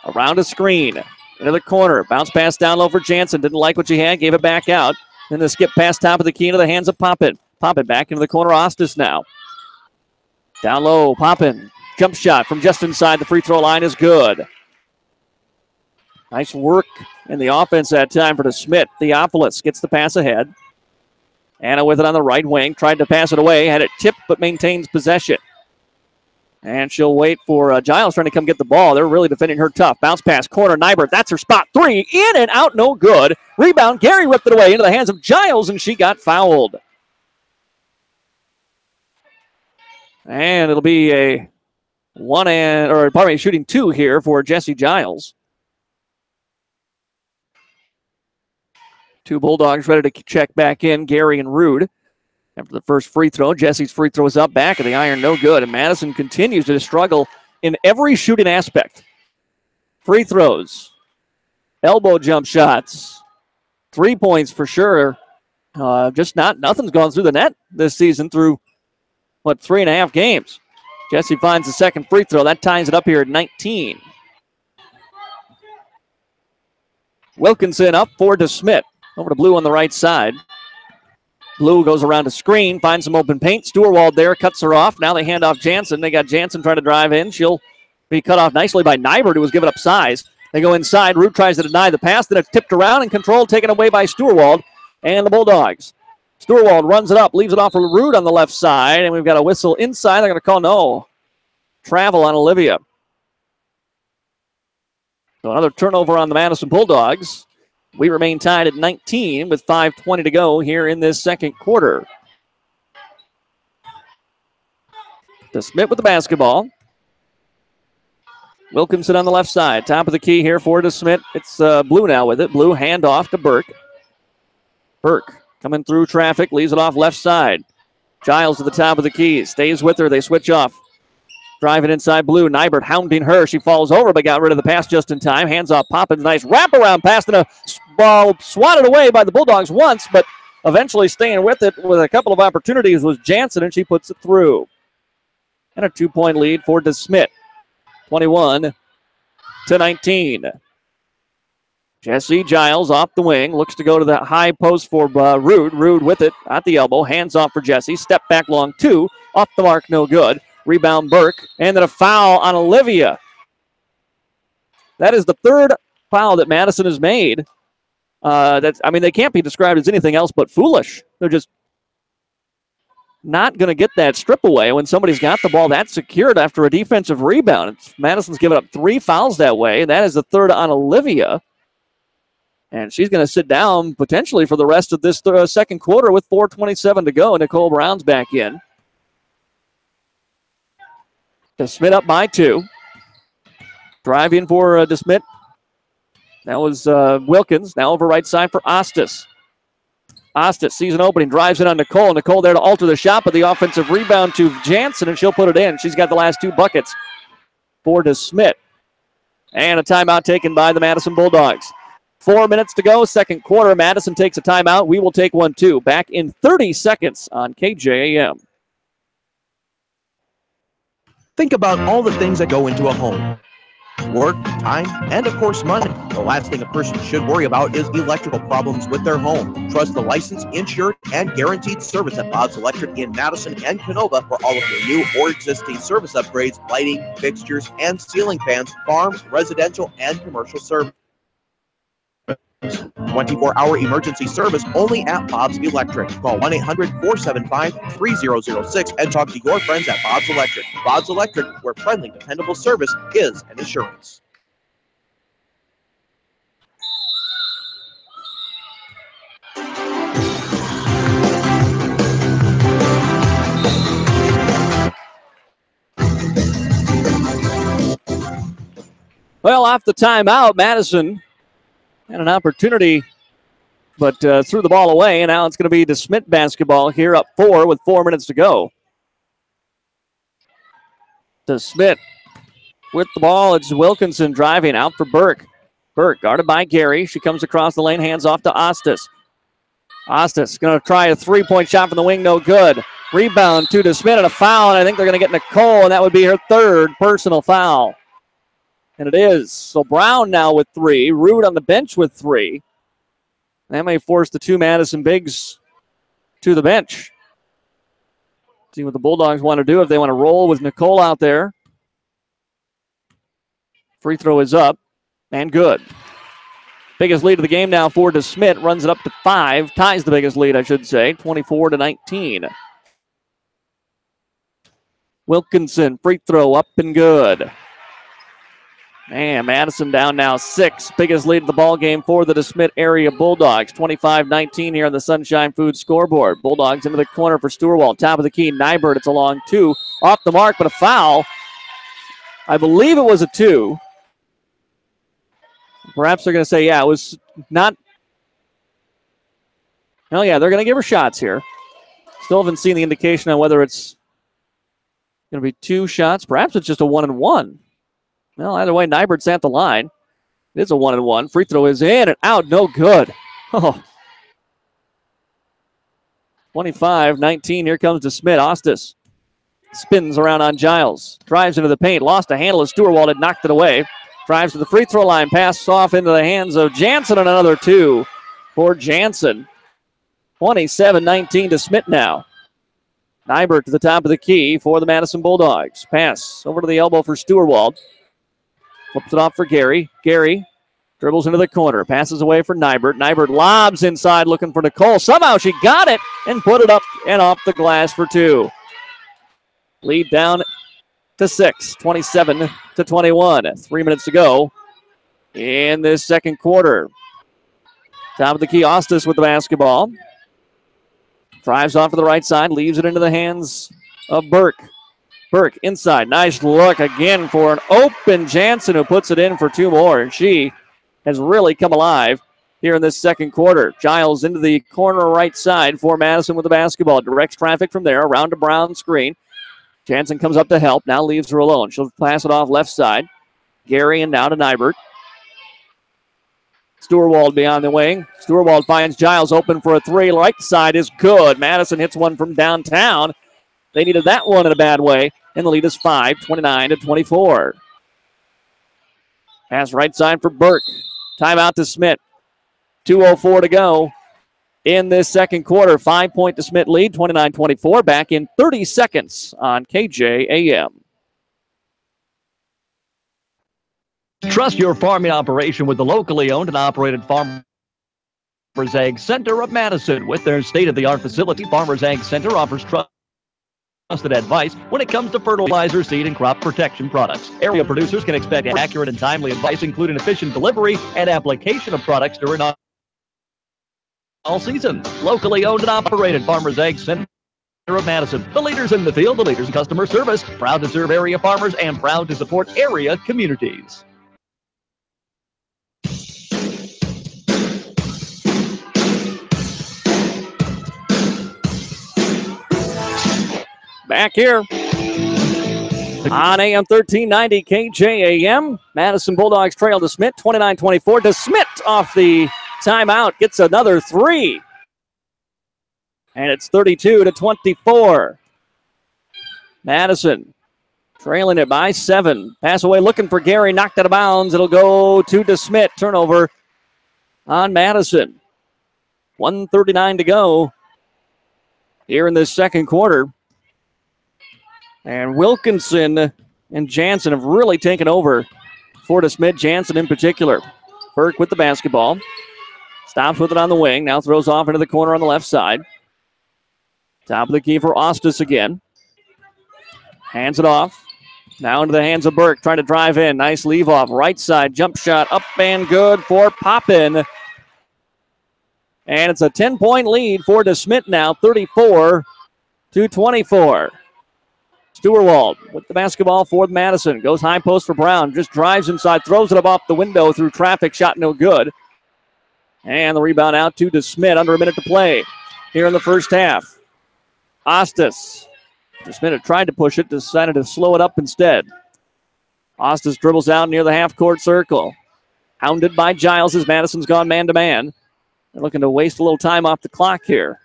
Around a screen. Into the corner. Bounce pass down low for Jansen. Didn't like what she had. Gave it back out. Then the skip pass top of the key into the hands of Poppin. Poppin back into the corner. Ostas now. Down low. Poppin. Jump shot from just inside the free throw line is good. Nice work in the offense that time for DeSmet. Theophilus gets the pass ahead. Anna with it on the right wing. Tried to pass it away. Had it tipped but maintains possession. And she'll wait for Giles trying to come get the ball. They're really defending her tough. Bounce pass, corner, Nybert. That's her spot. 3, in and out, no good. Rebound, Gary ripped it away into the hands of Giles, and she got fouled. And it'll be a shooting 2 here for Jesse Giles. 2 Bulldogs ready to check back in, Gary and Rude. After the first free throw, Jesse's free throw is up, back of the iron, no good. And Madison continues to struggle in every shooting aspect. Free throws, elbow jump shots, 3 points for sure. Nothing's gone through the net this season through, 3.5 games. Jesse finds the second free throw. That ties it up here at 19. Wilkinson up for DeSmet. Over to Blue on the right side. Blue goes around a screen, finds some open paint. Stewart there, cuts her off. Now they hand off Jansen. They got Jansen trying to drive in. She'll be cut off nicely by Nybert, who was giving up size. They go inside. Root tries to deny the pass. Then it's tipped around and controlled, taken away by Stewart and the Bulldogs. Stewart runs it up, leaves it off for Root on the left side, and we've got a whistle inside. They're going to call no travel on Olivia. So another turnover on the Madison Bulldogs. We remain tied at 19 with 5:20 to go here in this second quarter. DeSmet with the basketball. Wilkinson on the left side. Top of the key here for DeSmet. It's Blue now with it. Blue hand off to Burke. Burke coming through traffic, leaves it off left side. Giles to the top of the key. Stays with her. They switch off. Driving inside Blue. Nybert hounding her. She falls over but got rid of the pass just in time. Hands off Poppins. Nice wraparound pass and a ball swatted away by the Bulldogs once, but eventually staying with it with a couple of opportunities was Jansen, and she puts it through. And a 2-point lead for DeSmet. 21-19. Jesse Giles off the wing. Looks to go to the high post for Rude. Rude with it at the elbow. Hands off for Jesse. Step back long 2. Off the mark, no good. Rebound Burke. And then a foul on Olivia. That is the third foul that Madison has made. They can't be described as anything else but foolish. They're just not going to get that strip away when somebody's got the ball that secured after a defensive rebound. Madison's given up 3 fouls that way. That is the third on Olivia. And she's going to sit down potentially for the rest of this second quarter with 4:27 to go. Nicole Brown's back in. DeSmet up by 2. Drive in for DeSmet. That was Wilkins. Now over right side for Ostis. Ostis sees an opening, drives in on Nicole. Nicole there to alter the shot, but the offensive rebound to Jansen, and she'll put it in. She's got the last 2 buckets for DeSmet. And a timeout taken by the Madison Bulldogs. 4 minutes to go, second quarter. Madison takes a timeout. We will take one too. Back in 30 seconds on KJAM. Think about all the things that go into a home. Work, time, and of course money. The last thing a person should worry about is electrical problems with their home. Trust the licensed, insured, and guaranteed service at Bob's Electric in Madison and Canova for all of your new or existing service upgrades, lighting, fixtures, and ceiling fans, farm, residential, and commercial service. 24-hour emergency service only at Bob's Electric. Call 1-800-475-3006 and talk to your friends at Bob's Electric. Bob's Electric, where friendly, dependable service is an assurance. Well, off the timeout, Madison had an opportunity, but threw the ball away, and now it's going to be DeSmet basketball here, up 4 with 4 minutes to go. DeSmet with the ball. It's Wilkinson driving out for Burke. Burke guarded by Gary. She comes across the lane, hands off to Ostis. Ostis going to try a 3-point shot from the wing, no good. Rebound to DeSmet and a foul, and I think they're going to get Nicole, and that would be her 3rd personal foul. And it is. So Brown now with 3. Rude on the bench with 3. That may force the 2 Madison bigs to the bench. See what the Bulldogs want to do if they want to roll with Nicole out there. Free throw is up and good. Biggest lead of the game now for DeSmet. Runs it up to 5. Ties the biggest lead, I should say. 24-19. Wilkinson, free throw up and good. Man, Madison down now 6. Biggest lead of the ball game for the DeSmet area Bulldogs. 25-19 here on the Sunshine Foods scoreboard. Bulldogs into the corner for Stewart. Top of the key, Nybert. It's a long 2. Off the mark, but a foul. I believe it was a 2. Perhaps they're going to say, yeah, it was not. Oh, yeah, they're going to give her shots here. Still haven't seen the indication on whether it's going to be 2 shots. Perhaps it's just a 1-and-1. Well, either way, Nybert's at the line. It is a 1-and-1. Free throw is in and out. No good. Oh. 25-19. Here comes DeSmet. Ostis spins around on Giles. Drives into the paint. Lost a handle as Stewart had knocked it away. Drives to the free throw line. Pass off into the hands of Jansen, and another 2 for Jansen. 27-19 DeSmet now. Nybert to the top of the key for the Madison Bulldogs. Pass over to the elbow for Stewart. Flips it off for Gary. Gary dribbles into the corner. Passes away for Nybert. Nybert lobs inside looking for Nicole. Somehow she got it and put it up and off the glass for 2. Lead down to 6. 27-21. 3 minutes to go in this second quarter. Top of the key, Ostis with the basketball. Drives off to the right side. Leaves it into the hands of Burke. Burke inside. Nice look again for an open Jansen, who puts it in for 2 more. And she has really come alive here in this second quarter. Giles into the corner right side for Madison with the basketball. Directs traffic from there around to Brown screen. Jansen comes up to help. Now leaves her alone. She'll pass it off left side. Gary and now to Nybert. Stewart beyond the wing. Stewart finds Giles open for a 3. Right side is good. Madison hits one from downtown. They needed that one in a bad way. And the lead is 5, 29-24. Pass right side for Burke. Timeout to Smith. 2:04 to go in this second quarter. 5-point to Smith lead, 29-24. Back in 30 seconds on KJAM. Trust your farming operation with the locally owned and operated Farmers Ag Center of Madison. With their state-of-the-art facility, Farmers Ag Center offers trusted advice when it comes to fertilizer, seed, and crop protection products. Area producers can expect accurate and timely advice, including efficient delivery and application of products during all season. Locally owned and operated Farmers Ag Center of Madison. The leaders in the field, the leaders in customer service, proud to serve area farmers and proud to support area communities. Back here on AM 1390 KJAM. Madison Bulldogs trail DeSmet 29-24. DeSmet off the timeout gets another 3. And it's 32-24. Madison trailing it by 7. Pass away looking for Gary. Knocked out of bounds. It'll go to DeSmet. Turnover on Madison. 1:39 to go here in this second quarter. And Wilkinson and Jansen have really taken over for DeSmet. Jansen in particular. Burke with the basketball. Stops with it on the wing. Now throws off into the corner on the left side. Top of the key for Ostis again. Hands it off. Now into the hands of Burke. Trying to drive in. Nice leave off. Right side. Jump shot up and good for Poppin. And it's a 10-point lead for DeSmet now. 34-24. Stewart with the basketball for Madison. Goes high post for Brown. Just drives inside. Throws it up off the window through traffic. Shot no good. And the rebound out to DeSmet. Under a minute to play here in the first half. Ostis. DeSmet had tried to push it. Decided to slow it up instead. Ostis dribbles out near the half-court circle. Hounded by Giles as Madison's gone man-to-man. They're looking to waste a little time off the clock here.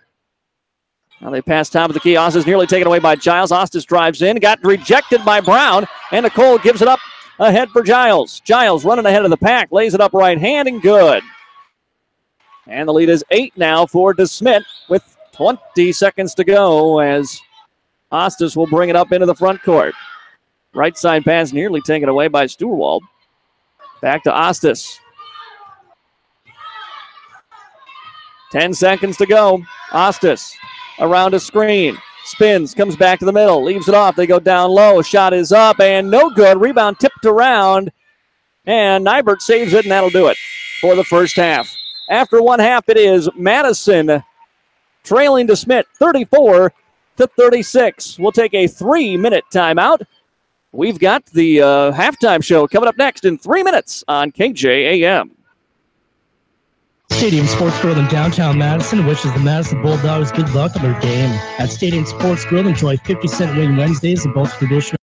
Now they pass top of the key. Ostis nearly taken away by Giles. Ostis drives in. Got rejected by Brown. And Nicole gives it up ahead for Giles. Giles running ahead of the pack. Lays it up right hand and good. And the lead is 8 now for DeSmet with 20 seconds to go as Ostis will bring it up into the front court. Right side pass nearly taken away by Stewart. Back to Ostis. 10 seconds to go. Ostis around a screen. Spins, comes back to the middle, leaves it off. They go down low. Shot is up and no good. Rebound tipped around. And Nybert saves it, and that'll do it for the first half. After one half, it is Madison trailing DeSmet 34-36. We'll take a 3-minute timeout. We've got the halftime show coming up next in 3 minutes on KJAM. Stadium Sports Grill in downtown Madison wishes the Madison Bulldogs good luck on their game. At Stadium Sports Grill, enjoy 50-cent wing Wednesdays in both traditional.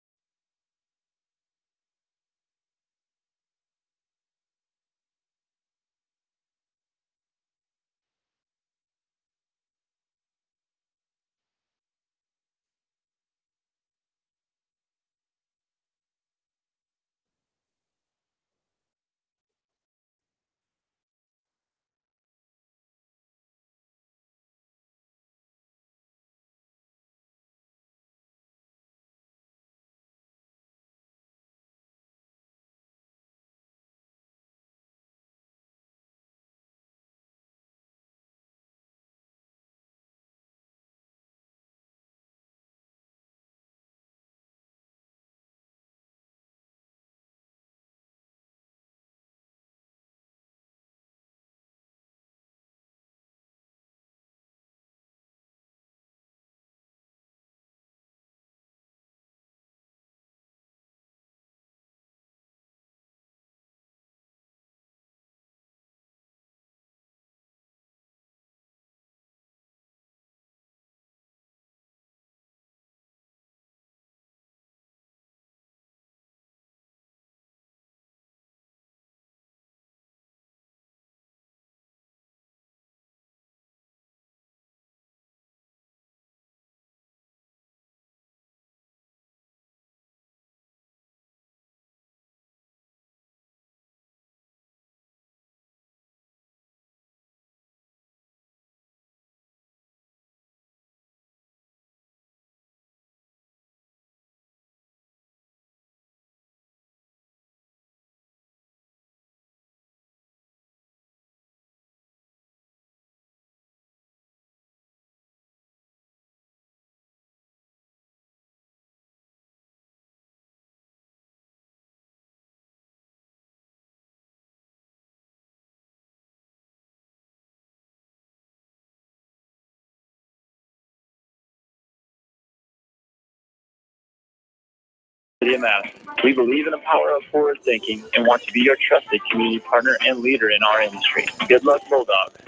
We believe in the power of forward thinking and want to be your trusted community partner and leader in our industry. Good luck, Bulldogs.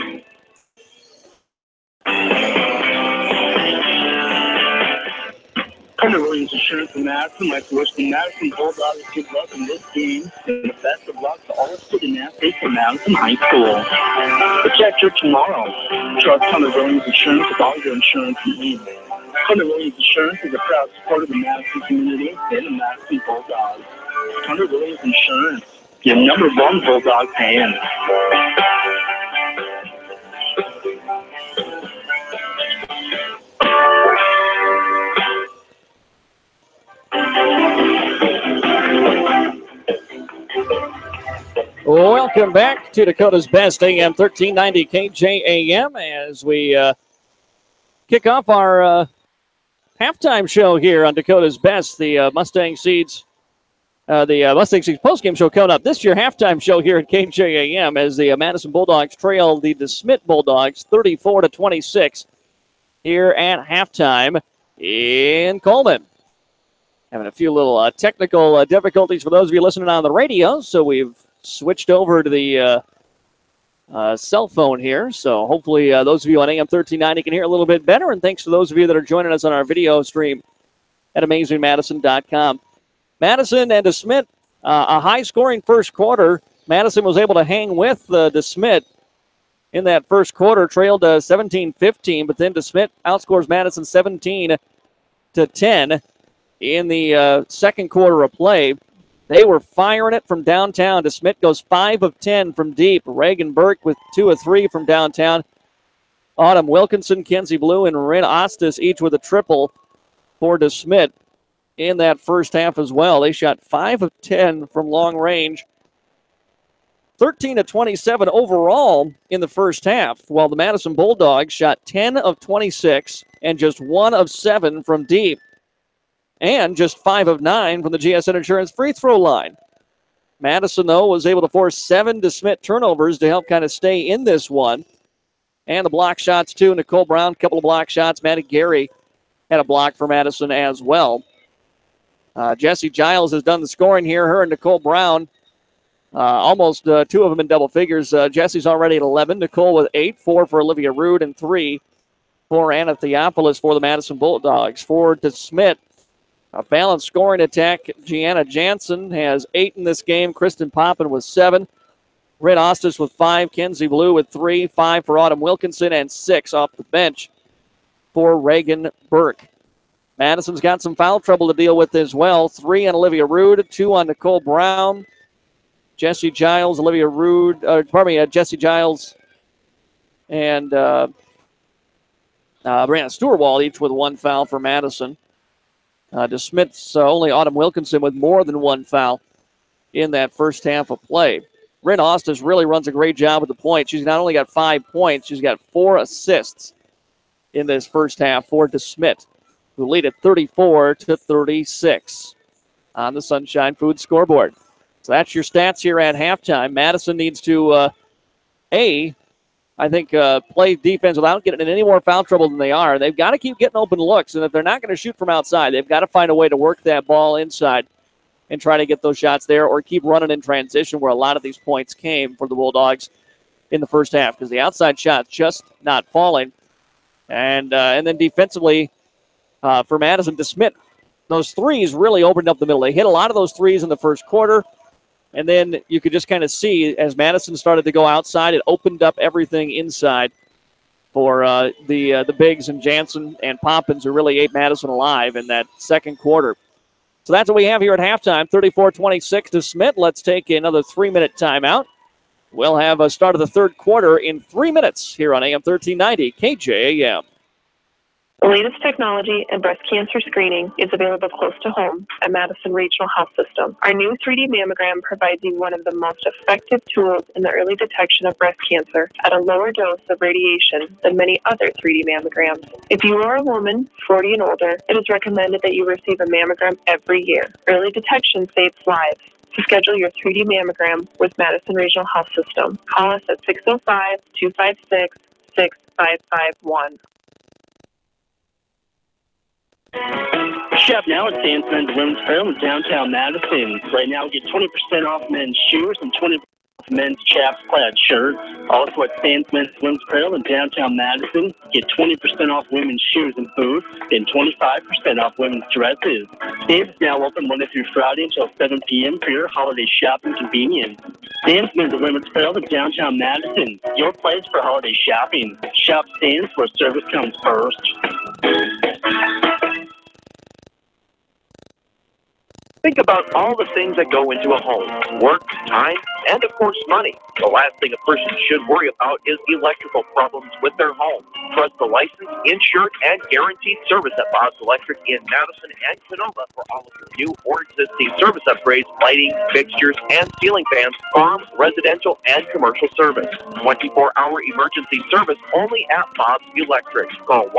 Hunter Williams Insurance in Madison. Like to wish the Madison Bulldogs good luck in this game and the best of luck to all student athletes from Madison High School. Protect your tomorrow. Trust Hunter Williams Insurance with all your insurance needs. Hunter Williams Insurance is a proud supporter of the Madison community and the Madison Bulldogs. Hunter Williams Insurance, your number one Bulldog fan. Welcome back to Dakota's Best AM 1390 KJAM as we kick off our halftime show here on Dakota's Best. The Mustang Seeds postgame show coming up this year. Halftime show here at KJAM as the Madison Bulldogs trail the DeSmet Bulldogs 34-26 here at halftime in Coleman. Having a few little technical difficulties for those of you listening on the radio, so we've switched over to the cell phone here. So hopefully those of you on AM 1390 can hear a little bit better. And thanks to those of you that are joining us on our video stream at AmazingMadison.com. Madison and DeSmet, a high-scoring first quarter. Madison was able to hang with DeSmet in that first quarter, trailed 17-15, but then DeSmet outscores Madison 17-10 in the second quarter of play. They were firing it from downtown. DeSmet goes 5 of 10 from deep. Reagan Burke with 2 of 3 from downtown. Autumn Wilkinson, Kenzie Blue, and Ren Ostis each with a triple for DeSmet in that first half as well. They shot 5 of 10 from long range. 13 of 27 overall in the first half, while the Madison Bulldogs shot 10 of 26 and just 1 of 7 from deep. And just 5 of 9 from the GSN Insurance free throw line. Madison, though, was able to force 7 DeSmet turnovers to help kind of stay in this one. And the block shots, too. Nicole Brown, a couple of block shots. Maddie Gary had a block for Madison as well. Jessie Giles has done the scoring here. Her and Nicole Brown, almost 2 of them in double figures. Jessie's already at 11. Nicole with 8, 4 for Olivia Rude, and 3 for Anna Theophilus for the Madison Bulldogs. For DeSmet, a balanced scoring attack. Gianna Jansen has 8 in this game. Kristen Poppin with 7. Red Ostis with 5. Kenzie Blue with 3. 5 for Autumn Wilkinson, and 6 off the bench for Reagan Burke. Madison's got some foul trouble to deal with as well. 3 on Olivia Rude, 2 on Nicole Brown. Jessie Giles, Jessie Giles and Brianna Stewart-Wall each with 1 foul for Madison. DeSmet's only Autumn Wilkinson with more than 1 foul in that first half of play. Ren Ostis really runs a great job with the point. She's not only got 5 points, she's got 4 assists in this first half for DeSmet, who lead at 34-36 on the Sunshine Foods scoreboard. So that's your stats here at halftime. Madison needs to, play defense without getting in any more foul trouble than they are. They've got to keep getting open looks, and if they're not going to shoot from outside, they've got to find a way to work that ball inside and try to get those shots there, or keep running in transition, where a lot of these points came for the Bulldogs in the first half, because the outside shot's just not falling. And then defensively, for Madison, DeSmet, those threes really opened up the middle. They hit a lot of those threes in the first quarter, and then you could just kind of see as Madison started to go outside, it opened up everything inside for the Biggs and Jansen and Poppins, who really ate Madison alive in that second quarter. So that's what we have here at halftime, 34-26 DeSmet. Let's take another 3-minute timeout. We'll have a start of the third quarter in 3 minutes here on AM 1390 KJAM. The latest technology in breast cancer screening is available close to home at Madison Regional Health System. Our new 3D mammogram provides you one of the most effective tools in the early detection of breast cancer at a lower dose of radiation than many other 3D mammograms. If you are a woman, 40 and older, it is recommended that you receive a mammogram every year. Early detection saves lives. To schedule your 3D mammogram with Madison Regional Health System, call us at 605-256-6551. Shop now at Sandsman's Women's Apparel in downtown Madison. Right now, get 20% off men's shoes and 20% off men's chaps plaid shirts. Also at Sandsman's Women's Apparel in downtown Madison, get 20% off women's shoes and boots, and 25% off women's dresses. Sam's now open Monday through Friday until 7 p.m. for your holiday shopping convenience. Sandsman's Women's Apparel in downtown Madison, your place for holiday shopping. Shop Sands where service comes first. Think about all the things that go into a home: work, time, and of course money. The last thing a person should worry about is electrical problems with their home. Trust the licensed, insured, and guaranteed service at Bob's Electric in Madison and Sonoma for all of your new or existing service upgrades, lighting, fixtures, and ceiling fans, farm, residential, and commercial service. 24-hour emergency service only at Bob's Electric. Call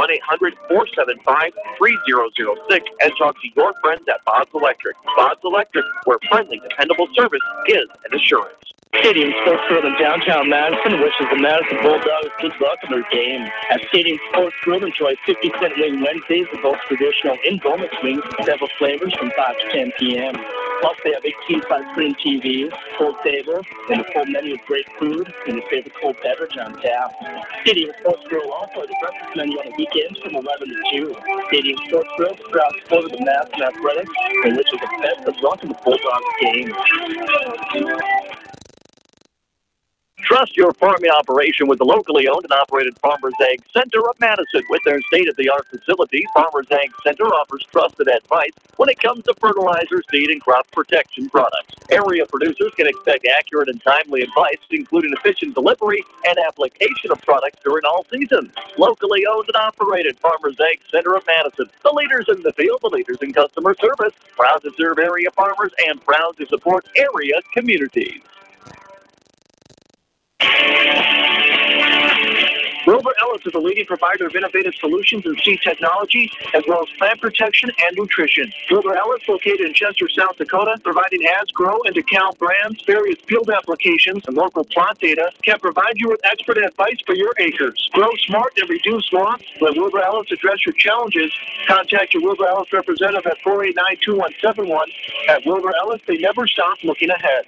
1-800-475-3006 and talk to your friends at Bob's Electric. Bob's Electric, where friendly, dependable service is an assurance. Stadium Sports Grill in downtown Madison wishes the Madison Bulldogs good luck in their game. At Stadium Sports Grill, enjoy 50-cent wing Wednesdays with both traditional and boneless wings, several flavors from 5 to 10 p.m. Plus, they have 18 flat-screen TVs, full tables, and a full menu of great food and your favorite cold beverage on tap. Stadium Sports Grill also has a breakfast menu on the weekends from 11 to 2. Stadium Sports Grill, proud supporter of the Madison Athletics, and wishes the best of luck in the Bulldogs game. Trust your farming operation with the locally owned and operated Farmers Ag Center of Madison. With their state-of-the-art facility, Farmers Ag Center offers trusted advice when it comes to fertilizer, seed, and crop protection products. Area producers can expect accurate and timely advice, including efficient delivery and application of products during all seasons. Locally owned and operated Farmers Ag Center of Madison. The leaders in the field, the leaders in customer service. Proud to serve area farmers and proud to support area communities. Wilbur Ellis is a leading provider of innovative solutions in seed technology, as well as plant protection and nutrition. Wilbur Ellis, located in Chester, South Dakota, providing ads, grow, and account brands, various field applications, and local plot data, can provide you with expert advice for your acres. Grow smart and reduce loss. Let Wilbur Ellis address your challenges. Contact your Wilbur Ellis representative at 489-2171. At Wilbur Ellis, they never stop looking ahead.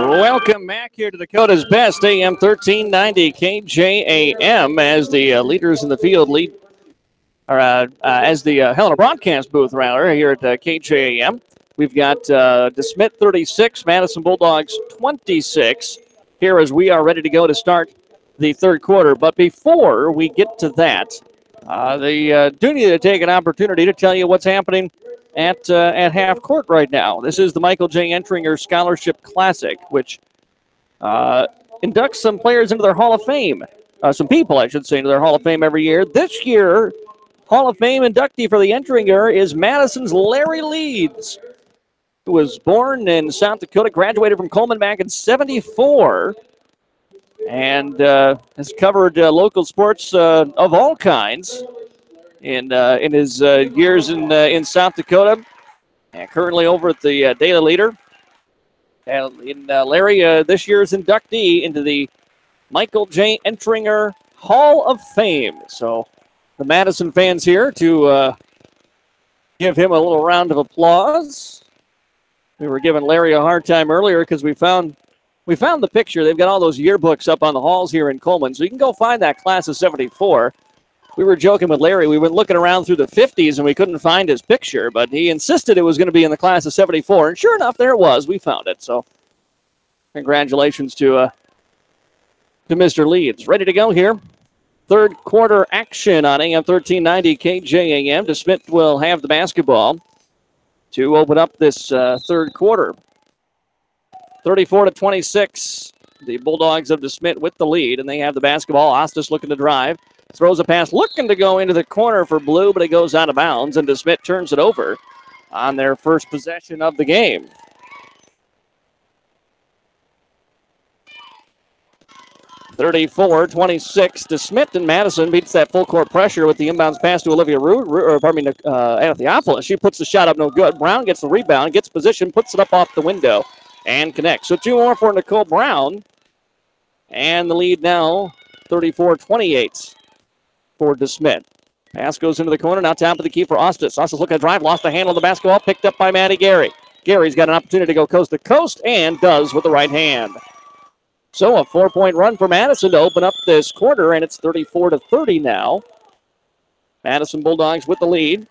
Welcome back here to Dakota's Best, AM 1390 KJAM, as the leaders in the field lead, or as the Helena broadcast booth rather here at KJAM. We've got DeSmet 36, Madison Bulldogs 26 here as we are ready to go to start the third quarter. But before we get to that, the do need to take an opportunity to tell you what's happening at half court right now. This is the Michael J. Entringer Scholarship Classic, which inducts some players into their Hall of Fame. Some people, I should say, into their Hall of Fame every year. This year, Hall of Fame inductee for the Entringer is Madison's Larry Leeds, who was born in South Dakota, graduated from Coleman back in '74, and has covered local sports of all kinds in his years in South Dakota, and currently over at the Daily Leader. And Larry, this year's inductee into the Michael J. Entringer Hall of Fame. So the Madison fans here to give him a little round of applause. We were giving Larry a hard time earlier because we found the picture. They've got all those yearbooks up on the halls here in Coleman, so you can go find that class of '74. We were joking with Larry. We went looking around through the 50s, and we couldn't find his picture, but he insisted it was going to be in the class of '74, and sure enough, there it was. We found it, so congratulations to Mr. Leeds. Ready to go here. Third quarter action on AM 1390 KJAM. DeSmet will have the basketball to open up this third quarter. 34-26, the Bulldogs of DeSmet with the lead, and they have the basketball. Ostis looking to drive. Throws a pass, looking to go into the corner for Blue, but it goes out of bounds, and DeSmet turns it over on their first possession of the game. (34-26). DeSmet and Madison beats that full court pressure with the inbounds pass to Olivia Anna Theophilus. She puts the shot up, no good. Brown gets the rebound, gets position, puts it up off the window, and connects. So 2 more for Nicole Brown, and the lead now 34-28. For DeSmet. Pass goes into the corner, now top of the key for Ostis. Ostis looking to drive, lost the handle of the basketball, picked up by Maddie Gary. Gary's got an opportunity to go coast to coast, and does with the right hand. So a 4-point run for Madison to open up this quarter, and it's 34-30 now. Madison Bulldogs with the lead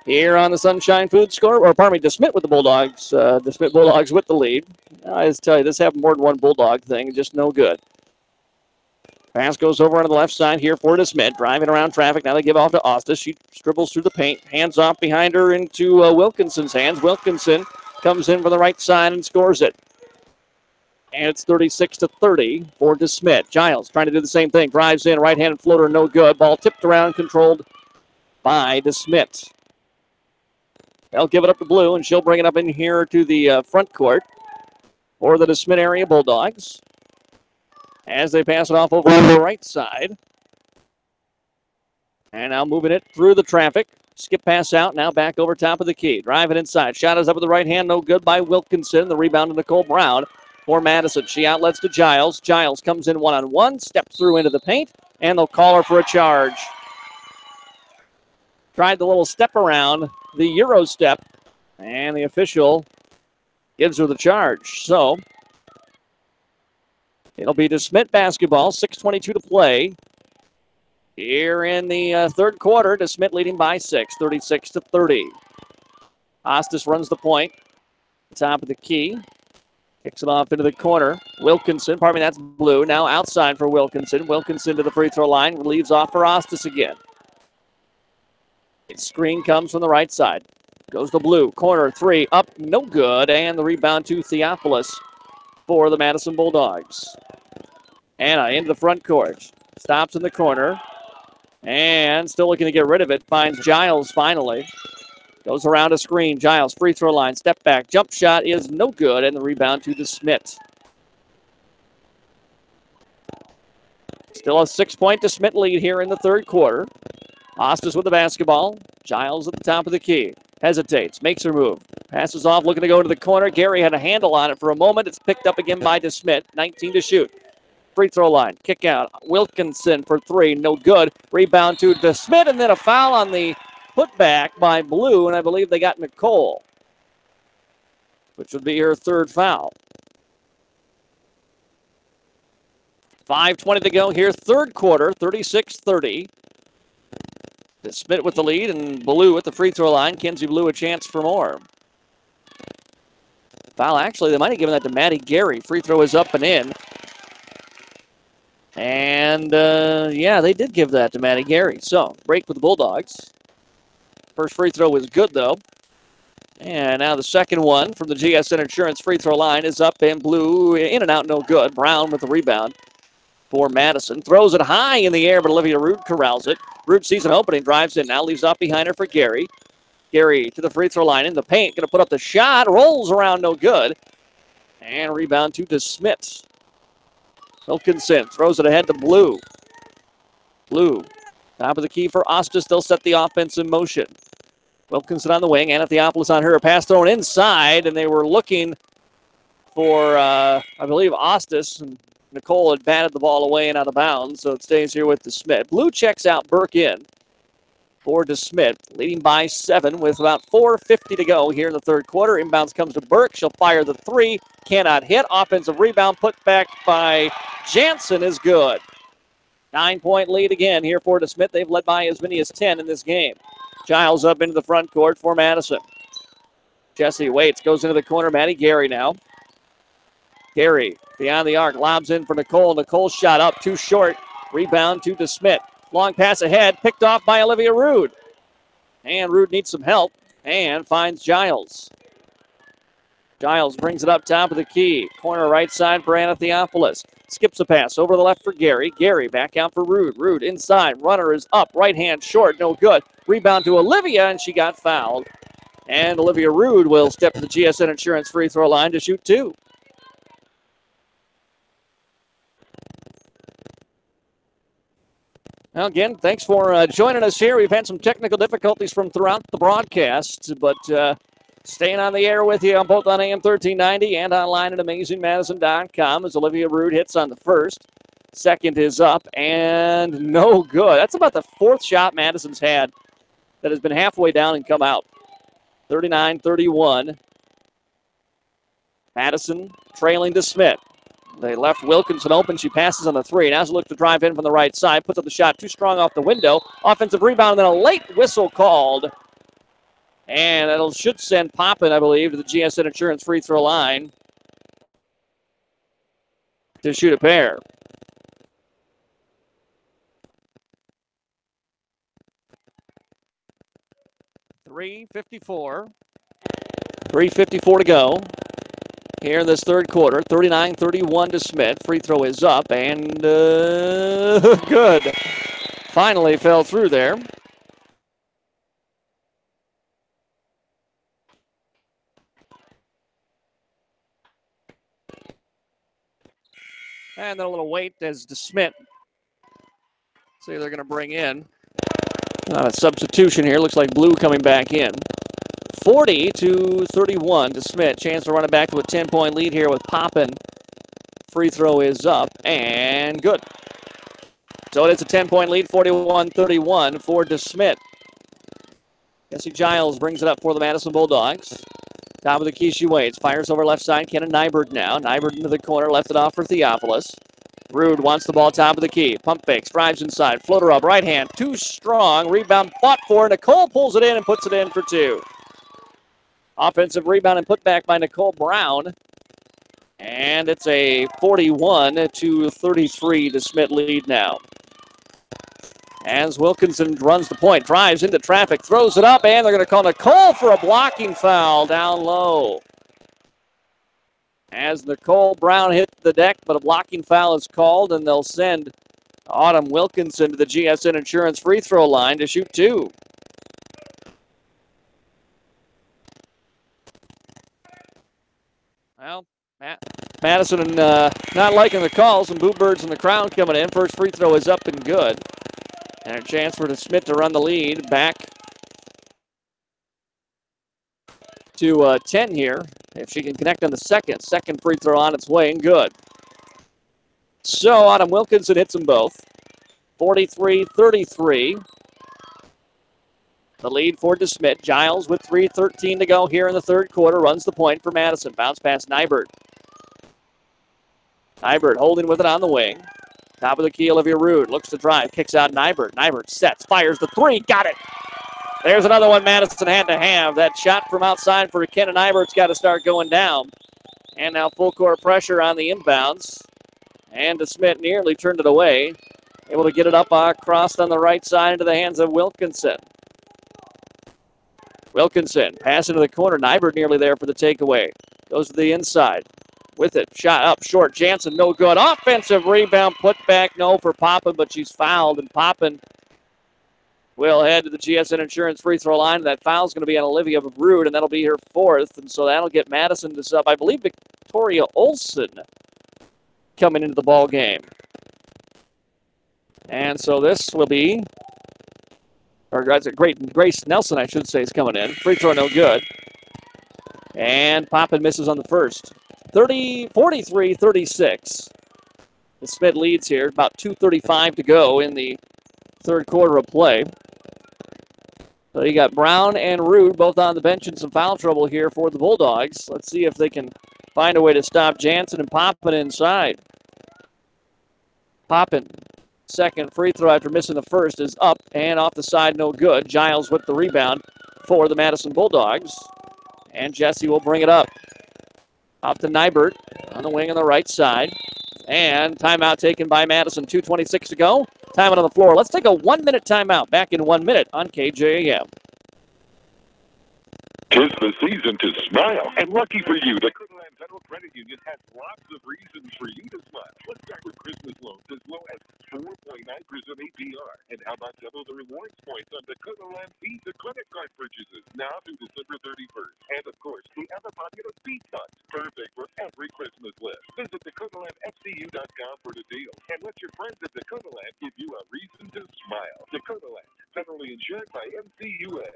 here on the Sunshine Food score, or pardon me, DeSmet with the Bulldogs. DeSmet Bulldogs with the lead. I just tell you, this happened more than one Bulldog thing, just no good. Pass goes over on the left side here for DeSmet, driving around traffic. Now they give off to Ostis. She dribbles through the paint, hands off behind her into Wilkinson's hands. Wilkinson comes in from the right side and scores it. And it's 36-30 for DeSmet. Giles trying to do the same thing. Drives in, right-handed floater, no good. Ball tipped around, controlled by DeSmet. They'll give it up to Blue, and she'll bring it up in here to the front court for the DeSmet area Bulldogs. As they pass it off over on the right side. And now moving it through the traffic. Skip pass out, now back over top of the key. Driving inside. Shot is up with the right hand, no good by Wilkinson. The rebound to Nicole Brown for Madison. She outlets to Giles. Giles comes in one-on-one, steps through into the paint, and they'll call her for a charge. Tried the little step around, the Euro step, and the official gives her the charge. So it'll be DeSmet basketball, 6:22 to play. Here in the third quarter, DeSmet leading by 6, 36-30. Ostis runs the point. Top of the key. Kicks it off into the corner. Wilkinson, pardon me, that's Blue. Now outside for Wilkinson. Wilkinson to the free throw line. Leaves off for Ostis again. Screen comes from the right side. Goes to Blue. Corner three. Up, no good. And the rebound to Theophilus for the Madison Bulldogs. Anna into the front court. Stops in the corner. And still looking to get rid of it. Finds Giles finally. Goes around a screen. Giles, free throw line, step back, jump shot is no good, and the rebound to DeSmet. Still a 6-point DeSmet lead here in the third quarter. Ostis with the basketball. Giles at the top of the key. Hesitates, makes her move. Passes off, looking to go to the corner. Gary had a handle on it for a moment. It's picked up again by DeSmet. 19 to shoot. Free throw line, kick out. Wilkinson for three, no good. Rebound to DeSmet, and then a foul on the putback by Blue, and I believe they got Nicole, which would be her third foul. 5:20 to go here, third quarter, 36-30. DeSmet with the lead, and Blue at the free throw line. Kenzie Blue a chance for more. Foul, actually, they might have given that to Maddie Gary. Free throw is up and in. And, yeah, they did give that to Maddie Gary. So, break with the Bulldogs. First free throw was good, though. And now the second one from the GSN Insurance free throw line is up, and Blue in and out, no good. Brown with the rebound for Madison. Throws it high in the air, but Olivia Root corrals it. Root sees an opening, drives in, now leaves off behind her for Gary. Gary to the free throw line in the paint, going to put up the shot, rolls around, no good. And rebound to DeSmet. Wilkinson throws it ahead to Blue. Blue, top of the key for Ostis. They'll set the offense in motion. Wilkinson on the wing, Anathiopoulos on her. Pass thrown inside, and they were looking for, I believe, Ostis. And Nicole had batted the ball away and out of bounds, so it stays here with DeSmet. Blue checks out, Burke in for DeSmet, leading by 7 with about 4:50 to go here in the third quarter. Inbounds comes to Burke. She'll fire the three. Cannot hit. Offensive rebound put back by Jansen is good. 9-point lead again here for DeSmet. They've led by as many as 10 in this game. Giles up into the front court for Madison. Jesse waits, goes into the corner. Maddie Gary now. Gary beyond the arc, lobs in for Nicole. Nicole shot up, too short. Rebound to DeSmet. Long pass ahead, picked off by Olivia Rood. And Rood needs some help and finds Giles. Giles brings it up top of the key. Corner right side for Anathiopoulos. Skips a pass over the left for Gary. Gary back out for Rood. Rood inside. Runner is up. Right hand short. No good. Rebound to Olivia, and she got fouled. And Olivia Rood will step to the GSN Insurance free throw line to shoot two. Well, again, thanks for joining us here. We've had some technical difficulties from throughout the broadcast, but staying on the air with you on both on AM 1390 and online at AmazingMadison.com as Olivia Rood hits on the first. Second is up and no good. That's about the fourth shot Madison's had that has been halfway down and come out. 39-31. Madison trailing DeSmet. They left Wilkinson open. She passes on the three. Now she looks to drive in from the right side. Puts up the shot too strong off the window. Offensive rebound, and then a late whistle called. And that should send Poppin, I believe, to the GSN Insurance free throw line to shoot a pair. .354 to go here in this third quarter. 39-31 DeSmet. Free throw is up and good. Finally fell through there. And then a little wait as DeSmet. See they're going to bring in. Not a substitution here. Looks like Blue coming back in. 40-31 DeSmet. Chance to run it back to a 10-point lead here with Poppin. Free throw is up and good. So it's a 10-point lead, 41-31 for DeSmet. Jesse Giles brings it up for the Madison Bulldogs. Top of the key, she waits. Fires over left side. Kenna Nyberg now. Nyberg into the corner. Left it off for Theophilus. Rood wants the ball top of the key. Pump fakes. Drives inside. Floater up. Right hand. Too strong. Rebound fought for. Nicole pulls it in and puts it in for two. Offensive rebound and put back by Nicole Brown. And it's a 41-33 DeSmet lead now. As Wilkinson runs the point, drives into traffic, throws it up, and they're going to call Nicole for a blocking foul down low. As Nicole Brown hit the deck, but a blocking foul is called, and they'll send Autumn Wilkinson to the GSN Insurance free throw line to shoot two. Well, Madison not liking the calls. Some boo birds in the crowd coming in. First free throw is up and good. And a chance for DeSmet to run the lead back to 10 here. If she can connect on the second. Second free throw on its way and good. So Autumn Wilkinson hits them both. 43-33. The lead for DeSmet. Giles with 3:13 to go here in the third quarter. Runs the point for Madison. Bounce past Nybert. Nybert holding with it on the wing. Top of the key, Olivia Rude. Looks to drive. Kicks out Nybert. Nybert sets. Fires the three. Got it. There's another one Madison had to have. That shot from outside for Kenna Nybert's got to start going down. And now full court pressure on the inbounds. And DeSmet nearly turned it away. Able to get it up across on the right side into the hands of Wilkinson. Wilkinson, pass into the corner. Nybert nearly there for the takeaway. Goes to the inside. With it, shot up short. Jansen, no good. Offensive rebound, put back, no for Poppin, but she's fouled. And Poppin will head to the GSN Insurance free throw line. That foul's going to be on Olivia Rude, and that'll be her fourth. And so that'll get Madison to sub, I believe, Victoria Olson coming into the ball game. And so this will be, or Grace Nelson, I should say, is coming in. Free throw, no good. And Poppin misses on the first. 43-36. DeSmet leads here. About 2:35 to go in the third quarter of play. So you got Brown and Rude both on the bench in some foul trouble here for the Bulldogs. Let's see if they can find a way to stop Jansen and Poppin inside. Poppin, second free throw after missing the first, is up and off the side, no good. Giles with the rebound for the Madison Bulldogs. And Jesse will bring it up. Off to Nybert on the wing on the right side. And timeout taken by Madison. 2:26 to go. Timeout on the floor. Let's take a 1-minute timeout. Back in 1 minute on KJAM. 'Tis the season to smile, and lucky for you, the Kirtland Federal Credit Union has lots of reasons for you to smile. Let's start with Christmas loans as low as 4.9% APR. And how about double the rewards points on the Kirtland Visa credit card purchases now through December 31st. And of course, the ever-popular Beat Bucks, perfect for every Christmas list. Visit thekirtlandfcu.com for the deal. And let your friends at the Kirtland give you a reason to smile. The Kirtland, federally insured by MCUA.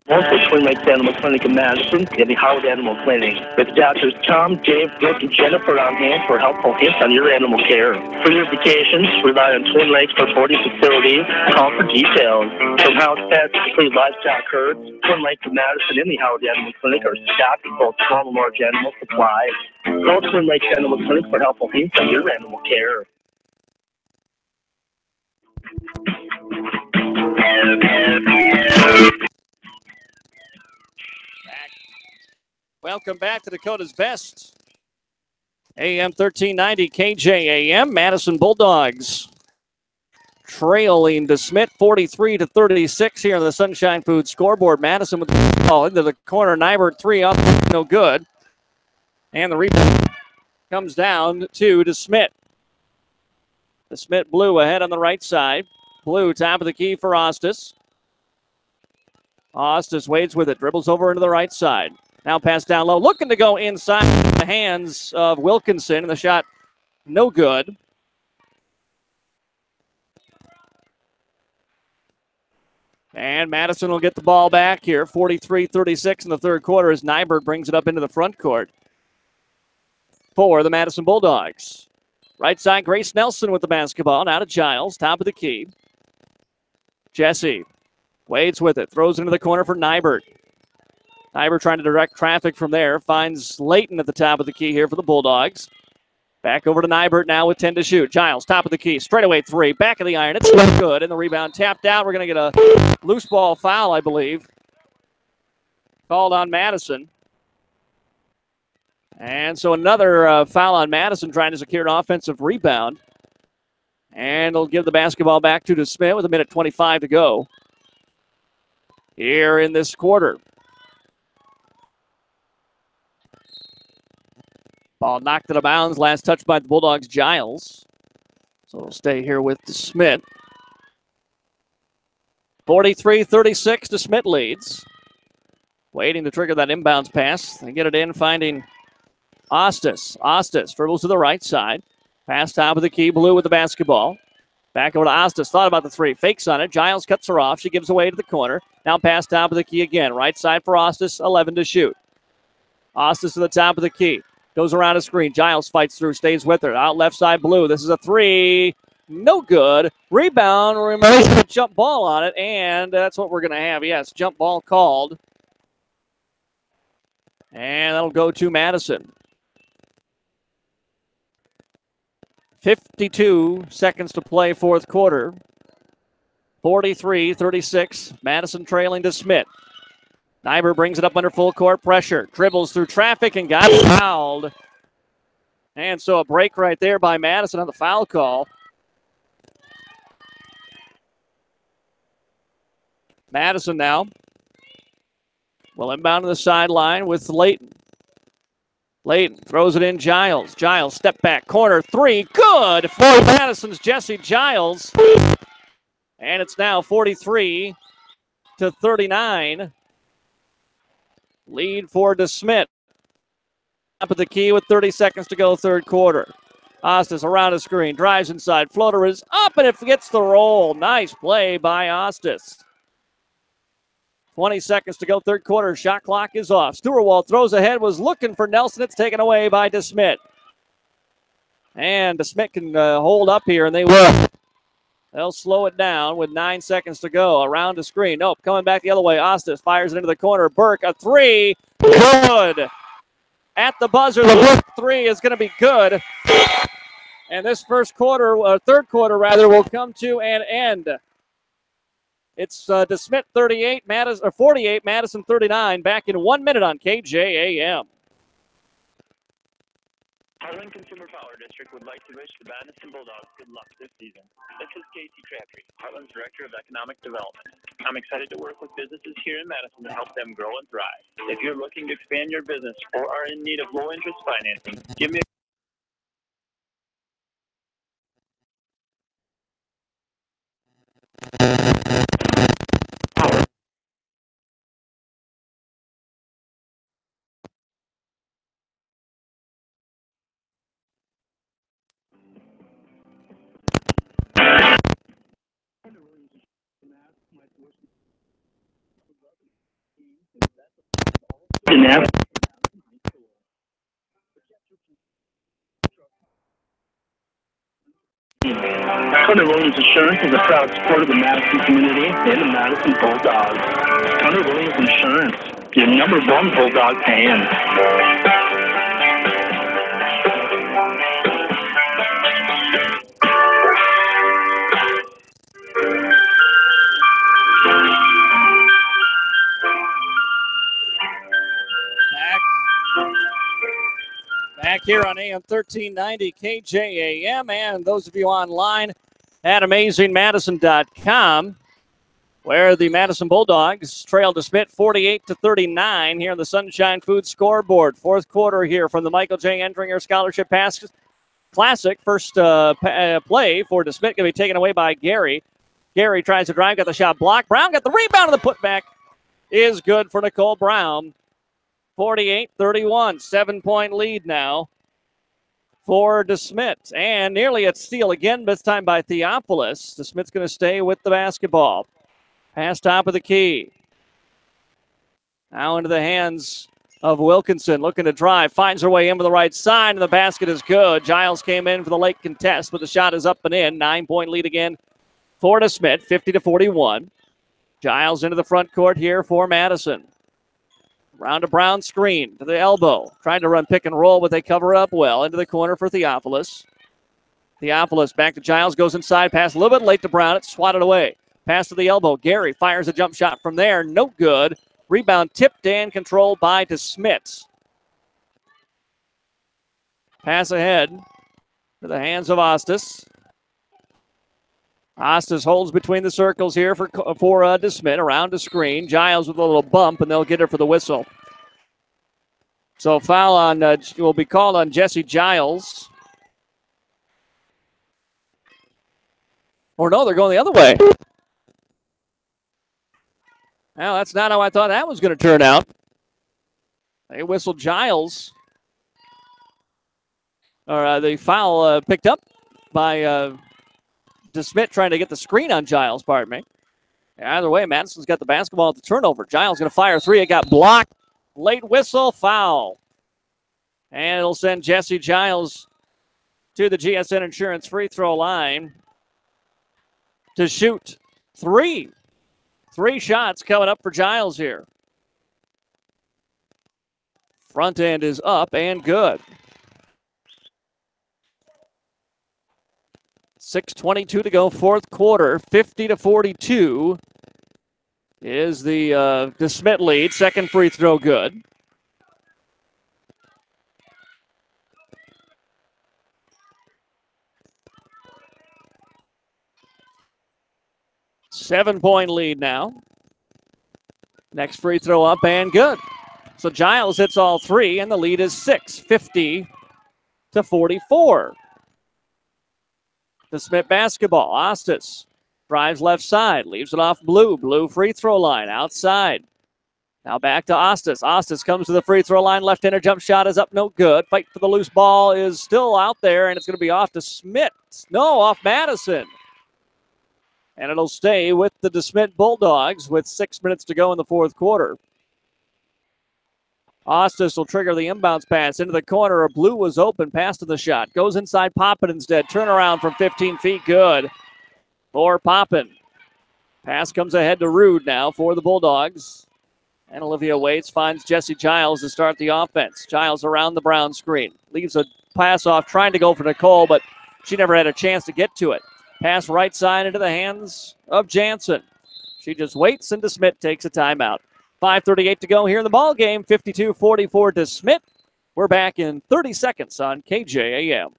Also, Twin Lakes Animal Clinic in Madison and the Howard Animal Clinic with Doctors Tom, Dave, Brooke, and Jennifer on hand for helpful hints on your animal care. For your vacations, rely on Twin Lakes for boarding facilities. Call for details. From house pets to complete livestock herds, Twin Lakes and Madison and the Howard Animal Clinic are stocking both small and large animal supplies. Call Twin Lakes Animal Clinic for helpful hints on your animal care. Welcome back to Dakota's Best. AM 1390 KJAM. Madison Bulldogs trailing DeSmet 43-36 here on the Sunshine Foods scoreboard. Madison with the ball into the corner. Nybert three up, no good. And the rebound comes down to DeSmet. DeSmet Blue ahead on the right side. Blue top of the key for Ostis. Ostis waits with it, dribbles over into the right side. Now pass down low, looking to go inside the hands of Wilkinson, and the shot no good. And Madison will get the ball back here, 43-36 in the third quarter as Nybert brings it up into the front court for the Madison Bulldogs. Right side, Grace Nelson with the basketball, now to Giles, top of the key. Jesse waits with it, throws it into the corner for Nybert. Nybert trying to direct traffic from there. Finds Layton at the top of the key here for the Bulldogs. Back over to Nybert now with 10 to shoot. Giles, top of the key. Straightaway three. Back of the iron. It's good. And the rebound tapped out. We're going to get a loose ball foul, I believe. Called on Madison. And so another foul on Madison trying to secure an offensive rebound. And they'll give the basketball back to DeSmet with 1:25 to go here in this quarter. Ball knocked out of bounds. Last touch by the Bulldogs, Giles. So we'll stay here with DeSmet. 43-36, DeSmet leads. Waiting to trigger that inbounds pass. They get it in, finding Ostis. Ostis dribbles to the right side. Pass top of the key, Blue with the basketball. Back over to Ostis. Thought about the three. Fakes on it. Giles cuts her off. She gives away to the corner. Now pass top of the key again. Right side for Ostis. 11 to shoot. Ostis to the top of the key. Goes around a screen. Giles fights through. Stays with her. Out left side, Blue. This is a three. No good. Rebound. Remember, jump ball on it. And that's what we're going to have. Yes, jump ball called. And that'll go to Madison. 52 seconds to play, fourth quarter. 43-36. Madison trailing DeSmet. Nyber brings it up under full court pressure. Dribbles through traffic and got fouled. And so a break right there by Madison on the foul call. Madison now will inbound to the sideline with Layton. Layton throws it in Giles. Giles step back corner three. Good for Madison's Jesse Giles. And it's now 43-39. Lead for DeSmet. Up at the key with 30 seconds to go, third quarter. Ostis around the screen, drives inside. Floater is up and it gets the roll. Nice play by Ostis. 20 seconds to go, third quarter. Shot clock is off. Stewart throws ahead, was looking for Nelson. It's taken away by DeSmet. And DeSmet can hold up here, and they will. They'll slow it down with 9 seconds to go. Around the screen. Nope, coming back the other way. Ostis fires it into the corner. Burke, a three. Good. At the buzzer, the Burke three is going to be good. And this third quarter, will come to an end. It's DeSmet 48, 48, Madison 39. Back in 1 minute on KJAM. Heartland Consumer Power District would like to wish the Madison Bulldogs good luck this season. This is Casey Crabtree, Heartland's Director of Economic Development. I'm excited to work with businesses here in Madison to help them grow and thrive. If you're looking to expand your business or are in need of low-interest financing, give me a Hunter Williams Insurance is a proud supporter of the Madison community and the Madison Bulldogs. Hunter Williams Insurance, your number one Bulldog fan. Back here on AM 1390 KJAM, and those of you online at AmazingMadison.com, where the Madison Bulldogs trail DeSmet 48-39 here on the Sunshine Food scoreboard. Fourth quarter here from the Michael J. Endringer Scholarship Pass Classic. First play for DeSmet going to be taken away by Gary. Gary tries to drive, got the shot blocked. Brown got the rebound, and the putback is good for Nicole Brown. 48-31, 7-point lead now for DeSmet. And nearly a steal again, this time by Theophilus. DeSmet's going to stay with the basketball. Pass top of the key. Now into the hands of Wilkinson, looking to drive. Finds her way in with the right side, and the basket is good. Giles came in for the late contest, but the shot is up and in. 9-point lead again for DeSmet, 50-41. Giles into the front court here for Madison. Round to Brown screen to the elbow. Trying to run pick and roll, but they cover up well. Into the corner for Theophilus. Theophilus back to Giles, goes inside. Pass a little bit late to Brown. It's swatted away. Pass to the elbow. Gary fires a jump shot from there. No good. Rebound tipped and controlled by DeSmet. Pass ahead to the hands of Ostis. Ostis holds between the circles here for DeSmet. Around the screen. Giles with a little bump, and they'll get her for the whistle. So foul on will be called on Jesse Giles. Or no, they're going the other way. Well, that's not how I thought that was going to turn out. They whistled Giles. Or the foul picked up by DeSmet trying to get the screen on Giles, pardon me. Either way, Madison's got the basketball at the turnover. Giles going to fire three. It got blocked. Late whistle, foul. And it'll send Jesse Giles to the GSN Insurance free throw line to shoot three. 3 shots coming up for Giles here. Front end is up and good. 6:22 to go, fourth quarter. 50-42 is the DeSmet lead. Second free throw good. Seven-point lead now. Next free throw up and good. So Giles hits all 3, and the lead is 6, 50-44. DeSmet basketball. Ostis drives left side, leaves it off Blue. Blue free throw line outside. Now back to Ostis. Ostis comes to the free throw line. Left-hander jump shot is up, no good. Fight for the loose ball is still out there, and it's going to be off to DeSmet. No, off Madison. And it'll stay with the DeSmet Bulldogs with 6 minutes to go in the fourth quarter. Ostis will trigger the inbounds pass into the corner. A Blue was open, pass to the shot. Goes inside Poppin instead. Turnaround from 15 feet, good for Poppin. Pass comes ahead to Rude now for the Bulldogs. And Olivia Waits finds Jesse Giles to start the offense. Giles around the Brown screen. Leaves a pass off, trying to go for Nicole, but she never had a chance to get to it. Pass right side into the hands of Jansen. She just waits, and DeSmet takes a timeout. 5:38 to go here in the ball game. 52-44 DeSmet. We're back in 30 seconds on KJAM.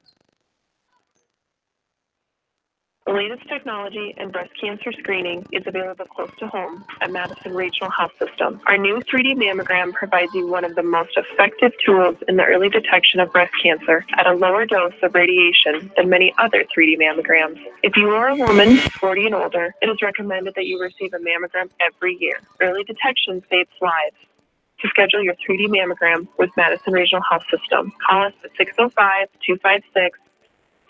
The latest technology in breast cancer screening is available close to home at Madison Regional Health System. Our new 3D mammogram provides you one of the most effective tools in the early detection of breast cancer at a lower dose of radiation than many other 3D mammograms. If you are a woman 40 and older, it is recommended that you receive a mammogram every year. Early detection saves lives. To schedule your 3D mammogram with Madison Regional Health System, call us at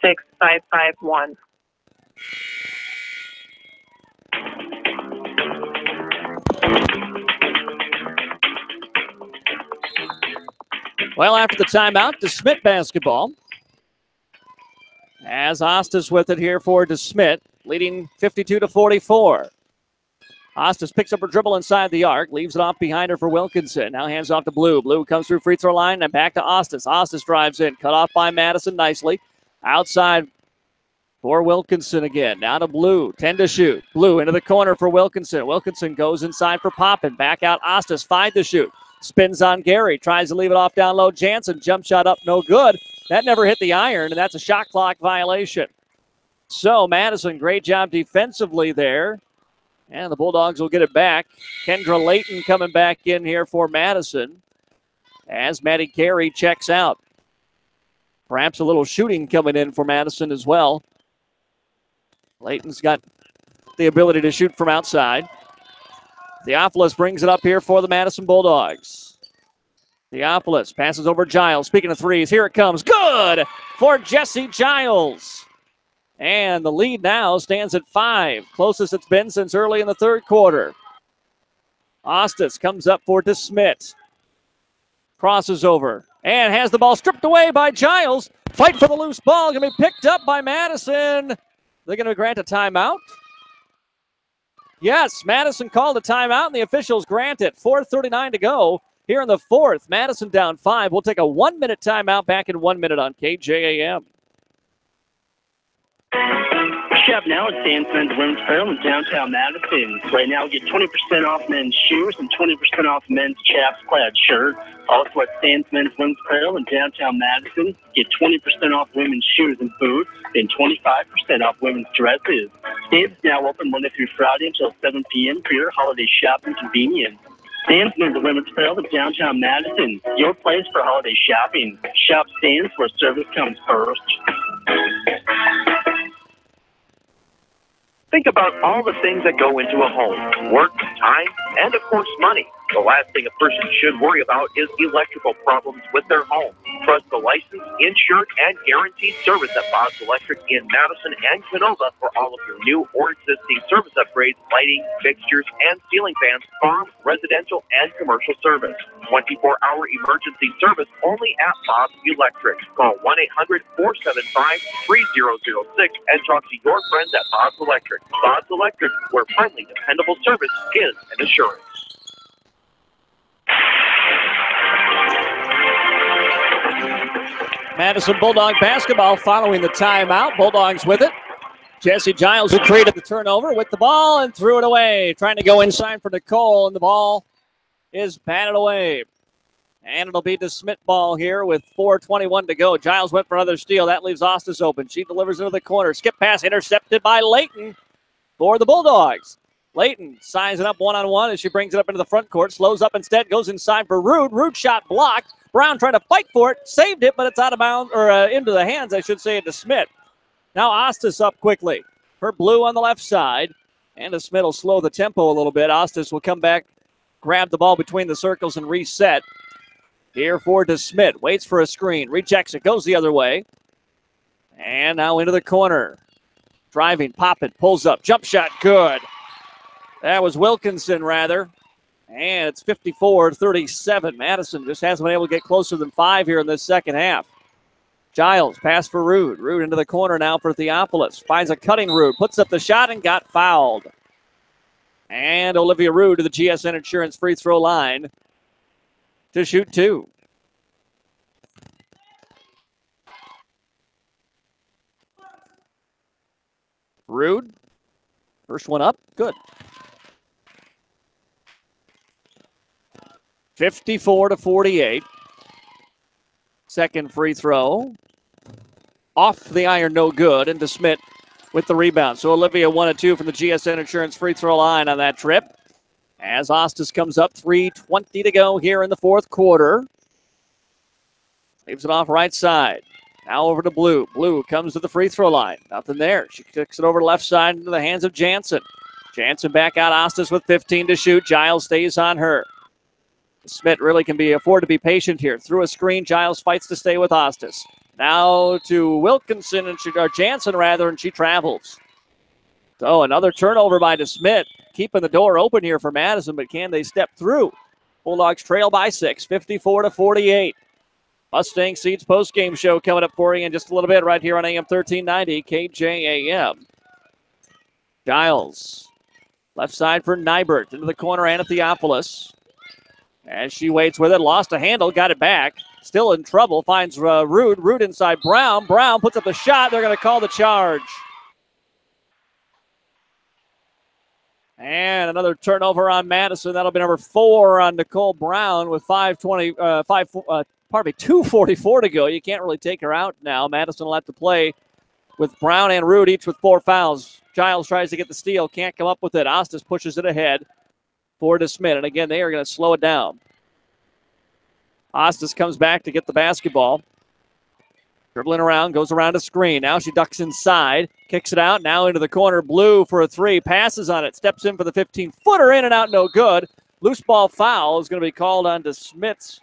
605-256-6551. Well, after the timeout, DeSmet basketball. As Ostis with it here for DeSmet, leading 52-44. Ostis picks up her dribble inside the arc, leaves it off behind her for Wilkinson. Now hands off to Blue. Blue comes through free throw line and back to Ostis. Ostis drives in, cut off by Madison nicely. Outside for Wilkinson again. Now to Blue. 10 to shoot. Blue into the corner for Wilkinson. Wilkinson goes inside for Poppin. Back out Ostis. 5 to shoot. Spins on Gary. Tries to leave it off down low. Jansen. Jump shot up. No good. That never hit the iron, and that's a shot clock violation. So Madison, great job defensively there. And the Bulldogs will get it back. Kendra Layton coming back in here for Madison as Maddie Carey checks out. Perhaps a little shooting coming in for Madison as well. Layton's got the ability to shoot from outside. Theophilus brings it up here for the Madison Bulldogs. Theophilus passes over Giles. Speaking of threes, here it comes. Good for Jesse Giles. And the lead now stands at 5. Closest it's been since early in the third quarter. Ostis comes up for DeSmet. Crosses over and has the ball stripped away by Giles. Fight for the loose ball. Going to be picked up by Madison. They're going to grant a timeout. Yes, Madison called a timeout, and the officials grant it. 4:39 to go here in the fourth. Madison down 5. We'll take a 1-minute timeout. Back in 1 minute on KJAM. Shop now at Sandsman's Women's Apparel in downtown Madison. Right now, get 20% off men's shoes and 20% off men's chaps plaid shirt. Also at Sandsman's Women's Apparel in downtown Madison, get 20% off women's shoes and boots and 25% off women's dresses. Sam's now open Monday through Friday until 7 p.m. for your holiday shopping convenience. Sandsman's Women's Apparel in downtown Madison, your place for holiday shopping. Shop Sands where service comes first. Think about all the things that go into a home: work, time, and of course money. The last thing a person should worry about is electrical problems with their home. Trust the licensed, insured, and guaranteed service at Bob's Electric in Madison and Canova for all of your new or existing service upgrades, lighting, fixtures, and ceiling fans, farm, residential, and commercial service. 24-hour emergency service only at Bob's Electric. Call 1-800-475-3006 and talk to your friends at Bob's Electric. Bob's Electric, where friendly, dependable service is an assurance. Madison Bulldog basketball following the timeout. Bulldogs with it. Jesse Giles, who created the turnover, with the ball and threw it away. Trying to go inside for Nicole, and the ball is batted away. And it'll be DeSmet ball here with 4:21 to go. Giles went for another steal. That leaves Ostis open. She delivers into the corner. Skip pass intercepted by Layton for the Bulldogs. Layton sizing up one-on-one as she brings it up into the front court. Slows up instead, goes inside for Rude. Rude shot blocked. Brown trying to fight for it. Saved it, but it's out of bounds, or into the hands, I should say, of DeSmet. Now Ostis up quickly. Her blue on the left side. And DeSmet will slow the tempo a little bit. Ostis will come back, grab the ball between the circles, and reset. Here for DeSmet. Waits for a screen. Rejects it. Goes the other way. And now into the corner. Driving. Poppin. Pulls up. Jump shot. Good. That was Wilkinson, rather. And it's 54-37. Madison just hasn't been able to get closer than 5 here in this second half. Giles, pass for Rude. Rude into the corner now for Theophilus. Finds a cutting Rude. Puts up the shot and got fouled. And Olivia Rude to the GSN Insurance free throw line to shoot 2. Rude. First one up. Good. 54-48. Second free throw. Off the iron, no good. And DeSmet with the rebound. So Olivia 1 of 2 from the GSN Insurance free throw line on that trip. As Ostis comes up, 3:20 to go here in the fourth quarter. Leaves it off right side. Now over to Blue. Blue comes to the free throw line. Nothing there. She kicks it over left side into the hands of Jansen. Jansen back out. Ostis with 15 to shoot. Giles stays on her. Smith really can afford to be patient here. Through a screen, Giles fights to stay with Ostis. Now to Wilkinson, or Jansen rather, and she travels. So another turnover by DeSmet, keeping the door open here for Madison, but can they step through? Bulldogs trail by 6, 54-48. Mustang Seeds postgame show coming up for you in just a little bit right here on AM 1390 KJAM. Giles, left side for Nybert, into the corner, Anna Theophilus. As she waits with it, lost a handle, got it back. Still in trouble, finds Rude. Rude inside Brown. Brown puts up the shot. They're going to call the charge. And another turnover on Madison. That'll be number 4 on Nicole Brown with 2:44 to go. You can't really take her out now. Madison will have to play with Brown and Rude, each with 4 fouls. Giles tries to get the steal, can't come up with it. Ostis pushes it ahead for DeSmet. And again, they are going to slow it down. Ostis comes back to get the basketball. Dribbling around, goes around a screen. Now she ducks inside, kicks it out. Now into the corner. Blue for a 3. Passes on it. Steps in for the 15-footer. In and out, no good. Loose ball foul is going to be called on DeSmet's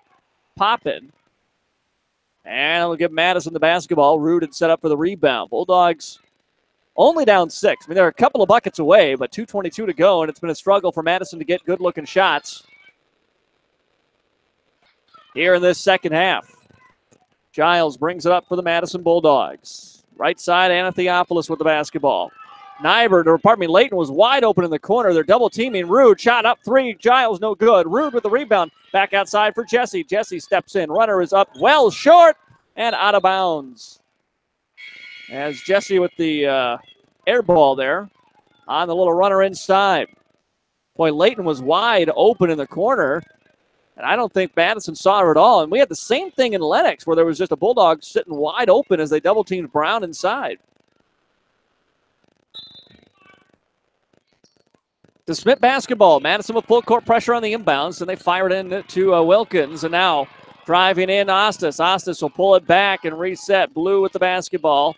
Poppin. And we'll give Madison the basketball. Rude had set up for the rebound. Bulldogs only down 6. I mean, they're a couple of buckets away, but 2:22 to go, and it's been a struggle for Madison to get good-looking shots here in this second half. Giles brings it up for the Madison Bulldogs. Right side, Anna Theophilus with the basketball. Layton was wide open in the corner. They're double-teaming Rude. Shot up 3. Giles no good. Rude with the rebound. Back outside for Jesse. Jesse steps in. Runner is up well short and out of bounds. As Jesse with the air ball there on the little runner inside. Boy, Layton was wide open in the corner, and I don't think Madison saw her at all. And we had the same thing in Lennox where there was just a Bulldog sitting wide open as they double-teamed Brown inside. DeSmet basketball. Madison with full court pressure on the inbounds, and they fire it in to Wilkins. And now driving in Ostis. Ostis will pull it back and reset. Blue with the basketball.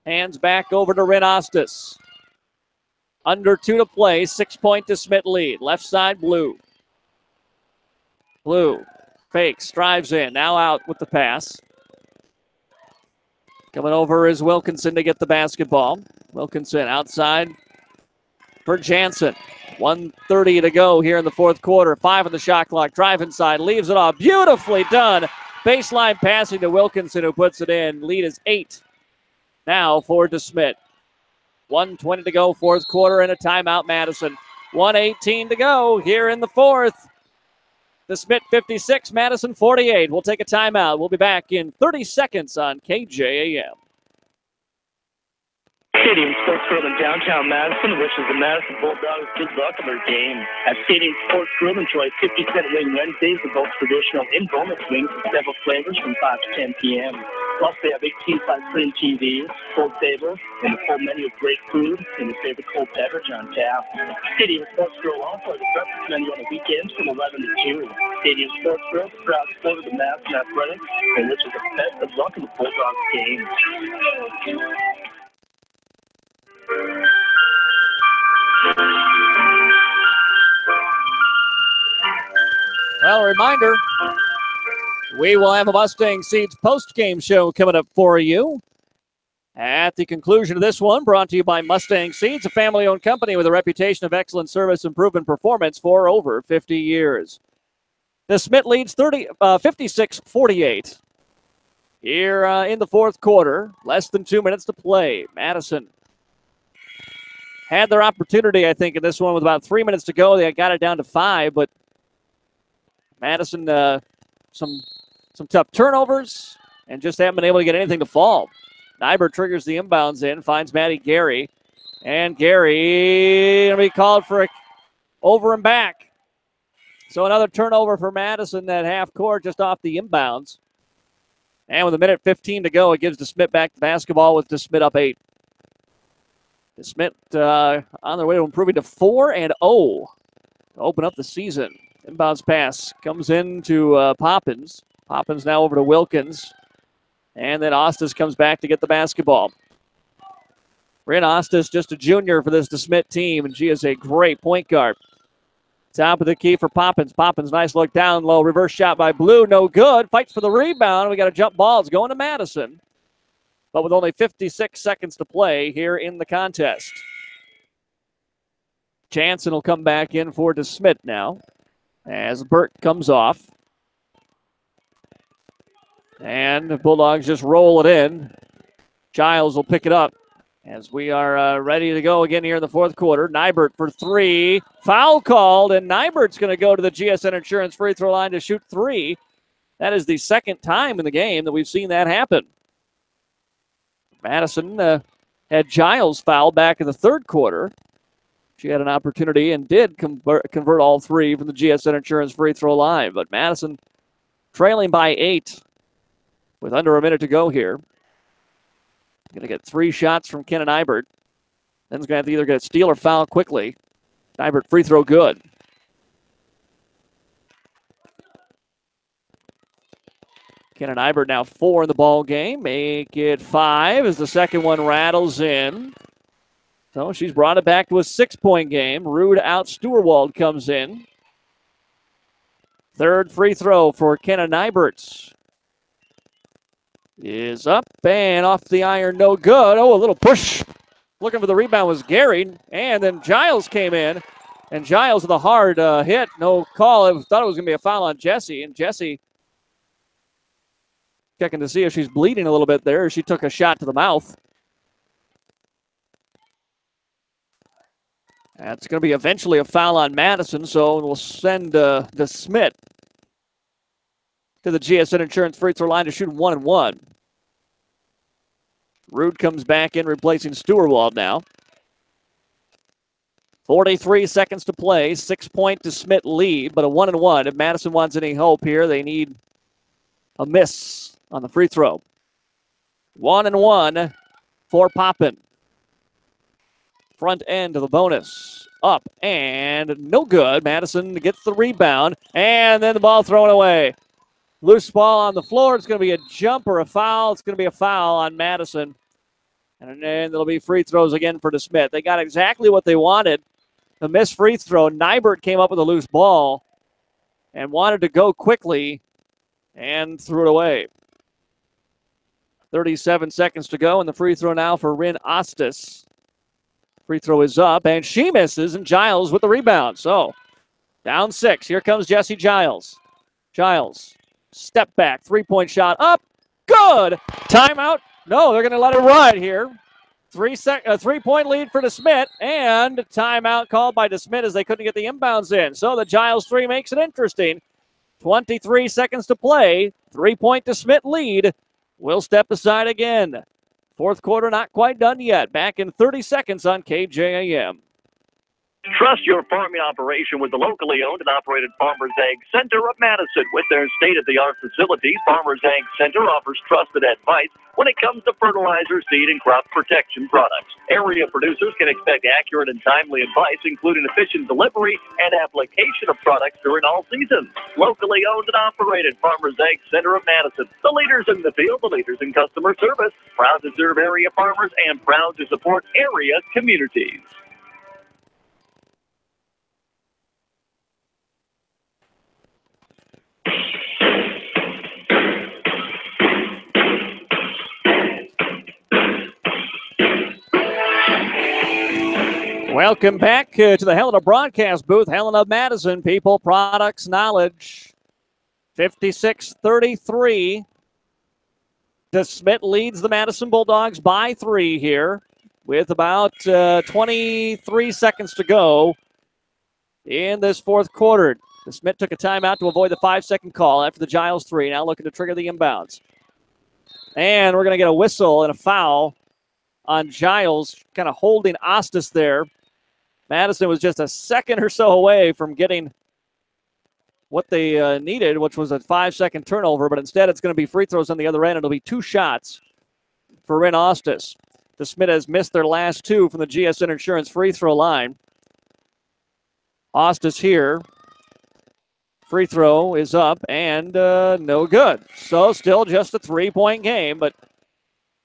Hands back over to Rin Ostis. Under 2 to play. 6-point DeSmet lead. Left side, Blue. Blue fakes, drives in. Now out with the pass. Coming over is Wilkinson to get the basketball. Wilkinson outside for Jansen. 1:30 to go here in the fourth quarter. 5 on the shot clock. Drive inside, leaves it off. Beautifully done. Baseline passing to Wilkinson, who puts it in. Lead is 8 now for DeSmet. 1:20 to go, fourth quarter, and a timeout, Madison. 1:18 to go here in the fourth. DeSmet 56, Madison 48. We'll take a timeout. We'll be back in 30 seconds on KJAM. Stadium Sports Grill in downtown Madison wishes the Madison Bulldogs good luck in their game. At Stadium Sports Grill, enjoy 50-cent wing Wednesdays with both traditional and bonus wings in several flavors from 5 to 10 p.m. Plus, they have 18-size screen TV, cold table, and a full menu of great food and your favorite cold beverage on tap. Stadium Sports Grill also has a breakfast menu on the weekends from 11 to 2. Stadium Sports Grill, the proud supporter of the Madison Athletics, and wishes the best of luck in the Bulldogs game. Well, a reminder, we will have a Mustang Seeds post-game show coming up for you. At the conclusion of this one, brought to you by Mustang Seeds, a family-owned company with a reputation of excellent service and proven performance for over 50 years. DeSmet leads 56-48 here in the fourth quarter. Less than 2 minutes to play. Madison had their opportunity, I think, in this one with about 3 minutes to go. They got it down to 5, but Madison, some tough turnovers and just haven't been able to get anything to fall. Nyberg triggers the inbounds in, finds Matty Gary, and Gary going to be called for a over and back. So another turnover for Madison at half court just off the inbounds. And with 1:15 to go, it gives DeSmet back the basketball with DeSmet up 8. DeSmet on their way to improving to 4-0 to open up the season. Inbounds pass comes into Poppins. Poppins now over to Wilkins. And then Ostis comes back to get the basketball. Rin Ostis, just a junior for this DeSmet team, and she is a great point guard. Top of the key for Poppins. Poppins, nice look down low. Reverse shot by Blue, no good. Fights for the rebound. We got a jump ball. It's going to Madison. But with only 56 seconds to play here in the contest. Jansen will come back in for DeSmet now as Burt comes off. And the Bulldogs just roll it in. Giles will pick it up as we are ready to go again here in the fourth quarter. Nybert for 3. Foul called, and Nybert's going to go to the GSN Insurance free throw line to shoot 3. That is the second time in the game that we've seen that happen. Madison had Giles foul back in the third quarter. She had an opportunity and did convert all 3 from the GSN Insurance free throw line. But Madison trailing by 8 with under a minute to go here. Going to get 3 shots from Kenan Nybert. Then he's going to have to either get a steal or foul quickly. Nybert free throw good. Kenan Nybert now 4 in the ball game. Make it 5 as the second one rattles in. So she's brought it back to a 6-point game. Rude out. Stewart comes in. Third free throw for Kenan Nybert is up and off the iron, no good. Oh, a little push. Looking for the rebound was Gary, and then Giles came in, and Giles with a hard hit, no call. I thought it was going to be a foul on Jessie, and Jessie checking to see if she's bleeding a little bit there. She took a shot to the mouth. That's going to be eventually a foul on Madison, so we'll send DeSmet to the GSN Insurance free throw line to shoot 1-1. Rude comes back in, replacing Stewart now. 43 seconds to play. 6-point DeSmet lead, but a 1-1. If Madison wants any hope here, they need a miss on the free throw. 1-1 for Poppin. Front end of the bonus. Up and no good. Madison gets the rebound, and then the ball thrown away. Loose ball on the floor. It's going to be a jump or a foul. It's going to be a foul on Madison. And then there'll be free throws again for DeSmet. They got exactly what they wanted. The missed free throw. Nybert came up with a loose ball and wanted to go quickly and threw it away. 37 seconds to go, and the free throw now for Rin Ostis. Free throw is up, and she misses, and Giles with the rebound. So, down 6. Here comes Jesse Giles. Giles, step back, three-point shot up. Good! Timeout. No, they're going to let it ride here. 3-point lead for DeSmet, and timeout called by DeSmet as they couldn't get the inbounds in. So the Giles 3 makes it interesting. 23 seconds to play. 3-point DeSmet lead. We'll step aside again. Fourth quarter not quite done yet. Back in 30 seconds on KJAM. Trust your farming operation with the locally owned and operated Farmers Ag Center of Madison. With their state-of-the-art facilities, Farmers Ag Center offers trusted advice when it comes to fertilizer, seed, and crop protection products. Area producers can expect accurate and timely advice, including efficient delivery and application of products during all seasons. Locally owned and operated Farmers Ag Center of Madison. The leaders in the field, the leaders in customer service. Proud to serve area farmers and proud to support area communities. Welcome back to the Helena broadcast booth. Helena Madison, people, products, knowledge. 56-33. DeSmet leads the Madison Bulldogs by 3 here with about 23 seconds to go in this fourth quarter. DeSmet took a timeout to avoid the 5-second call after the Giles 3. Now looking to trigger the inbounds. And we're going to get a whistle and a foul on Giles, kind of holding Ostis there. Madison was just a second or so away from getting what they needed, which was a 5-second turnover, but instead it's going to be free throws on the other end. It'll be 2 shots for Rin Ostis. DeSmet has missed their last 2 from the GSN Insurance free throw line. Ostis here. Free throw is up and no good. So still just a 3-point game, but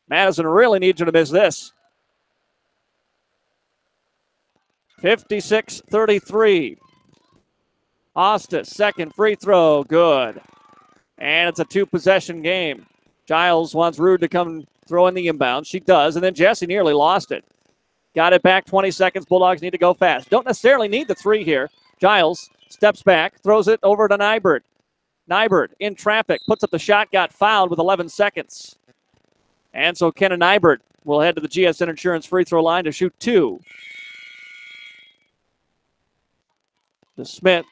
Madison really needs you to miss this. 56-33. Ostis, second free throw, good. And it's a 2-possession game. Giles wants Rude to come throw in the inbound. She does, and then Jesse nearly lost it. Got it back, 20 seconds. Bulldogs need to go fast. Don't necessarily need the 3 here. Giles steps back, throws it over to Nybert. Nybert in traffic, puts up the shot, got fouled with 11 seconds. And so Kenna Nybert will head to the GSN Insurance free throw line to shoot 2. DeSmet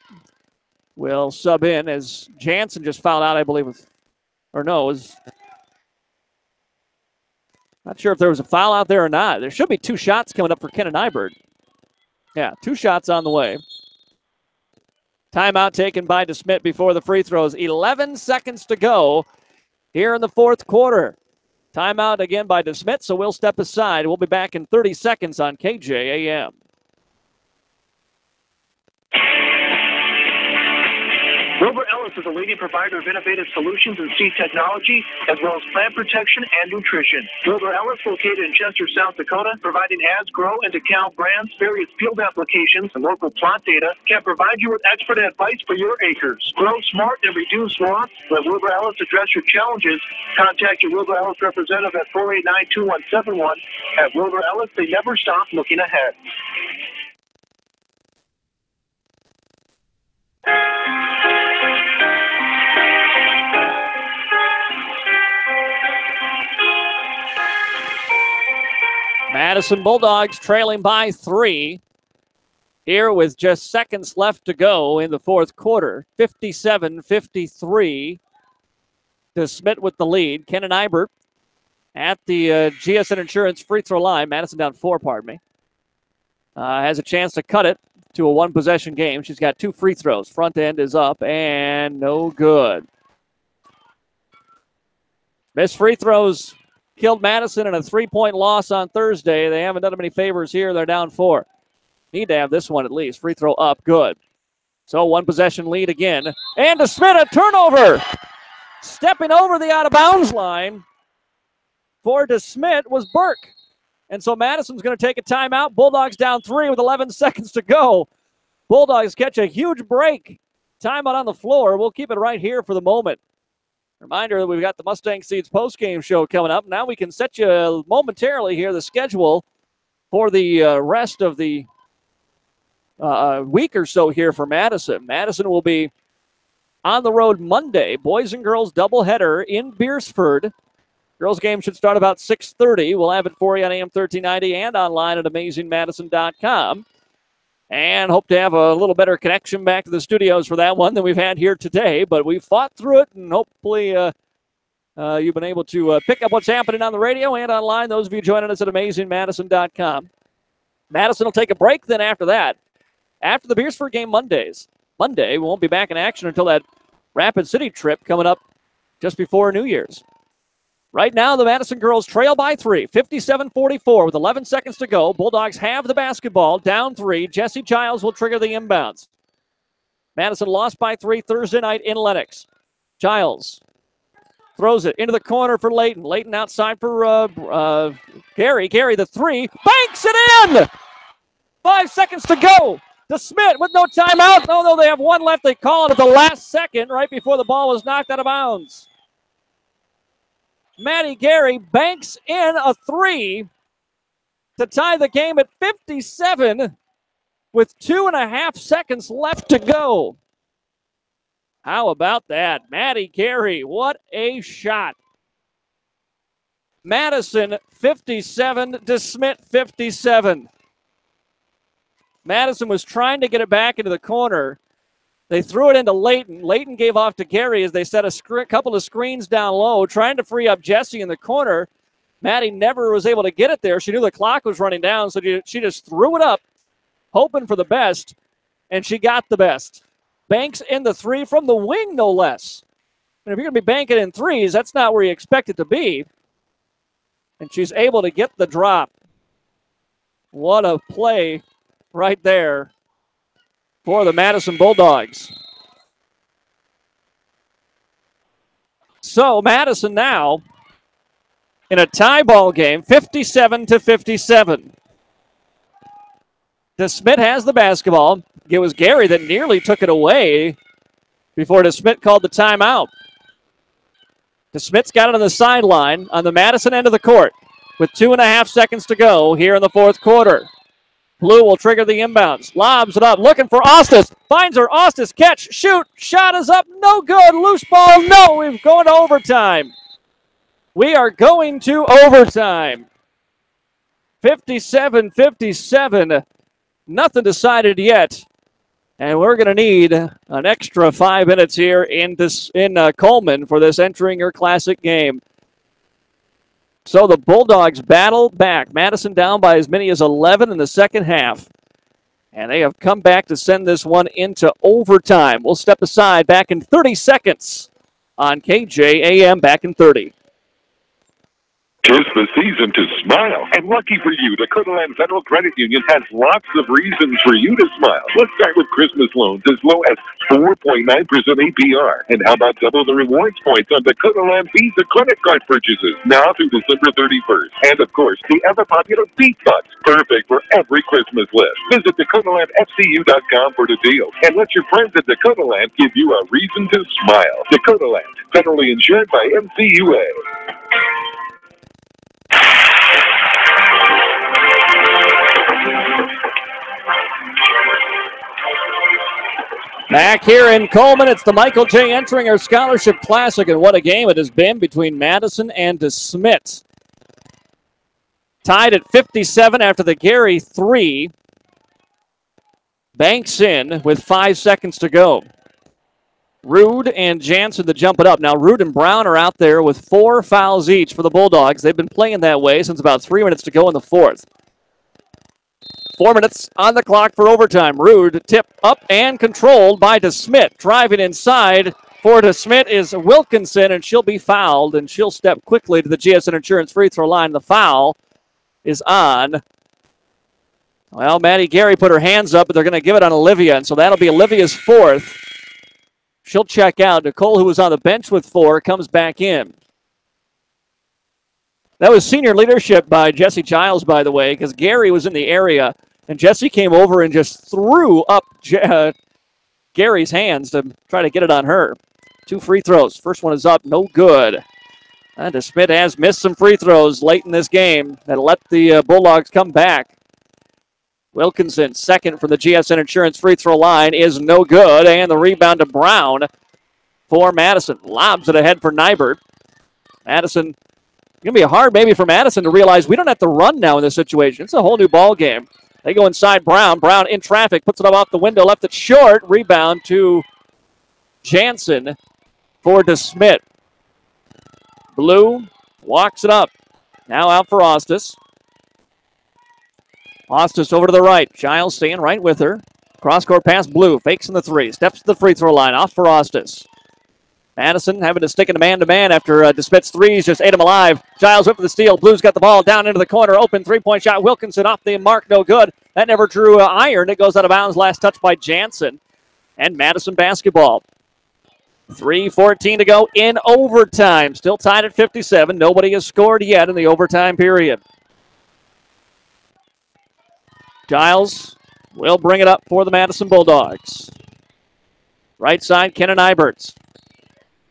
will sub in as Jansen just fouled out, I believe, not sure if there was a foul out there or not. There should be 2 shots coming up for Kenna Nybert. Yeah, 2 shots on the way. Timeout taken by DeSmet before the free throws. 11 seconds to go here in the fourth quarter. Timeout again by DeSmet, so we'll step aside. We'll be back in 30 seconds on KJAM. Wilbur Ellis is a leading provider of innovative solutions in seed technology, as well as plant protection and nutrition. Wilbur Ellis, located in Chester, South Dakota, providing ads, grow, and account brands, various field applications, and local plot data, can provide you with expert advice for your acres. Grow smart and reduce loss. Let Wilbur Ellis address your challenges. Contact your Wilbur Ellis representative at 489-2171. At Wilbur Ellis, they never stop looking ahead. Madison Bulldogs trailing by 3 here with just seconds left to go in the fourth quarter. 57-53. DeSmet with the lead. Kenna Nybert at the GSN Insurance free throw line. Madison down 4, pardon me. Has a chance to cut it to a 1-possession game. She's got 2 free throws. Front end is up and no good. Missed free throws killed Madison in a 3-point loss on Thursday. They haven't done them any favors here. They're down 4. Need to have this one at least. Free throw up, good. So 1-possession lead again. And DeSmet, a turnover. Stepping over the out-of-bounds line for DeSmet was Burke. And so Madison's going to take a timeout. Bulldogs down 3 with 11 seconds to go. Bulldogs catch a huge break. Timeout on the floor. We'll keep it right here for the moment. Reminder that we've got the Mustang Seeds postgame show coming up. Now we can set you momentarily here the schedule for the rest of the week or so here for Madison. Madison will be on the road Monday. Boys and girls doubleheader in Beersford. Girls game should start about 6:30. We'll have it for you on AM 1390 and online at amazingmadison.com. And hope to have a little better connection back to the studios for that one than we've had here today. But we fought through it, and hopefully you've been able to pick up what's happening on the radio and online, those of you joining us at amazingmadison.com. Madison will take a break then after that. After the Beersford game Monday, we won't be back in action until that Rapid City trip coming up just before New Year's. Right now, the Madison girls trail by 3, 57-44 with 11 seconds to go. Bulldogs have the basketball, down 3. Jesse Giles will trigger the inbounds. Madison lost by 3 Thursday night in Lenox. Giles throws it into the corner for Layton. Layton outside for Gary. Gary, the 3, banks it in! 5 seconds to go. DeSmet with no timeout. No, they have one left. They call it at the last second right before the ball was knocked out of bounds. Maddie Gary banks in a 3 to tie the game at 57 with 2.5 seconds left to go. How about that? Maddie Gary, what a shot. Madison 57, DeSmet 57. Madison was trying to get it back into the corner. They threw it into Layton. Layton gave off to Gary as they set a couple of screens down low, trying to free up Jesse in the corner. Maddie never was able to get it there. She knew the clock was running down, so she just threw it up, hoping for the best, and she got the best. Banks in the 3 from the wing, no less. And if you're going to be banking in 3s, that's not where you expect it to be. And she's able to get the drop. What a play right there for the Madison Bulldogs. So Madison now in a tie ball game, 57-57. DeSmet has the basketball. It was Gary that nearly took it away before DeSmet called the timeout. DeSmet's got it on the sideline on the Madison end of the court with 2.5 seconds to go here in the fourth quarter. Blue will trigger the inbounds. Lobs it up, looking for Ostis. Finds her. Ostis, catch, shoot. Shot is up. No good. Loose ball. No, we're going to overtime. We are going to overtime. 57-57. Nothing decided yet. And we're going to need an extra 5 minutes here in Coleman for this entering your classic game. So the Bulldogs battle back. Madison down by as many as 11 in the second half. And they have come back to send this one into overtime. We'll step aside back in 30 seconds on KJAM. Back in 30. 'Tis the season to smile. And lucky for you, the Codeland Federal Credit Union has lots of reasons for you to smile. Let's start with Christmas loans as low as 4.9% APR. And how about double the rewards points on the Codeland Visa credit card purchases now through December 31st. And of course, the ever-popular Beat Bucks, perfect for every Christmas list. Visit DakotaLandFCU.com for the deals. And let your friends at Dakotaland give you a reason to smile. Dakotaland, federally insured by NCUA. Back here in Coleman, it's the Michael J. Entringer Scholarship Classic, and what a game it has been between Madison and DeSmet. Tied at 57 after the Gary 3. Banks in with 5 seconds to go. Rude and Jansen to jump it up. Now, Rude and Brown are out there with 4 fouls each for the Bulldogs. They've been playing that way since about 3 minutes to go in the fourth. 4 minutes on the clock for overtime. Rude tip up and controlled by DeSmet. Driving inside for DeSmet is Wilkinson, and she'll be fouled, and she'll step quickly to the GSN Insurance free throw line. The foul is on. Well, Maddie Gary put her hands up, but they're going to give it on Olivia, and so that'll be Olivia's fourth. She'll check out. Nicole, who was on the bench with 4, comes back in. That was senior leadership by Jesse Giles, by the way, because Gary was in the area, and Jesse came over and just threw up Gary's hands to try to get it on her. 2 free throws. First one is up, no good. And DeSmet has missed some free throws late in this game that let the Bulldogs come back. Wilkinson, second from the GSN Insurance free throw line, is no good. And the rebound to Brown for Madison. Lobs it ahead for Nybert. Madison, going to be hard maybe for Madison to realize we don't have to run now in this situation. It's a whole new ball game. They go inside Brown. Brown in traffic, puts it up off the window, left it short. Rebound to Jansen for DeSmet. Blue walks it up. Now out for Ostis. Ostis over to the right. Giles staying right with her. Cross-court pass, Blue. Fakes in the 3. Steps to the free throw line. Off for Ostis. Madison having to stick in a man-to-man after DeSmet's threes just ate him alive. Giles went for the steal. Blue's got the ball down into the corner. Open three-point shot. Wilkinson off the mark. No good. That never drew iron. It goes out of bounds. Last touch by Jansen. And Madison basketball. 3:14 to go in overtime. Still tied at 57. Nobody has scored yet in the overtime period. Giles will bring it up for the Madison Bulldogs. Right side, Kenna Nyberts.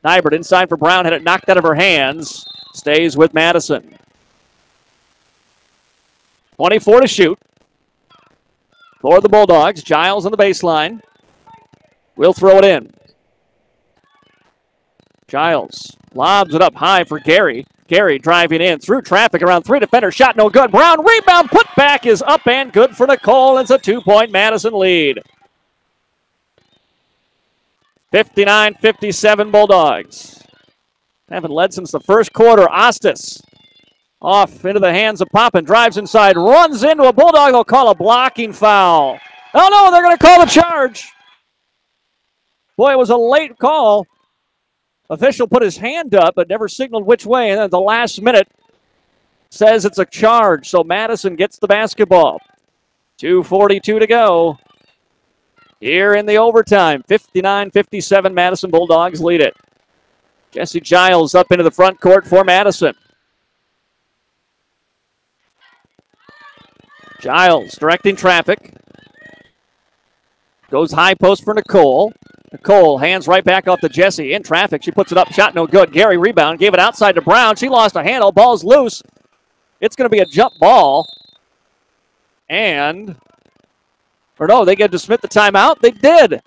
Nybert inside for Brown. Had it knocked out of her hands. Stays with Madison. 24 to shoot for the Bulldogs. Giles on the baseline. Will throw it in. Giles lobs it up high for Gary. Gary driving in through traffic around 3 defenders. Shot no good. Brown rebound. Put back is up and good for Nicole. It's a 2-point Madison lead. 59-57 Bulldogs. Haven't led since the first quarter. Ostis off into the hands of Poppin. Drives inside. Runs into a Bulldog. They'll call a blocking foul. Oh, no, they're going to call the charge. Boy, it was a late call. Official put his hand up but never signaled which way. And then at the last minute says it's a charge. So Madison gets the basketball. 2:42 to go. Here in the overtime, 59-57, Madison Bulldogs lead it. Jesse Giles up into the front court for Madison. Giles directing traffic. Goes high post for Nicole. Nicole hands right back off to Jesse. In traffic, she puts it up. Shot no good. Gary rebound. Gave it outside to Brown. She lost a handle. Ball's loose. It's going to be a jump ball. And... Or no, they gave DeSmet the timeout. They did.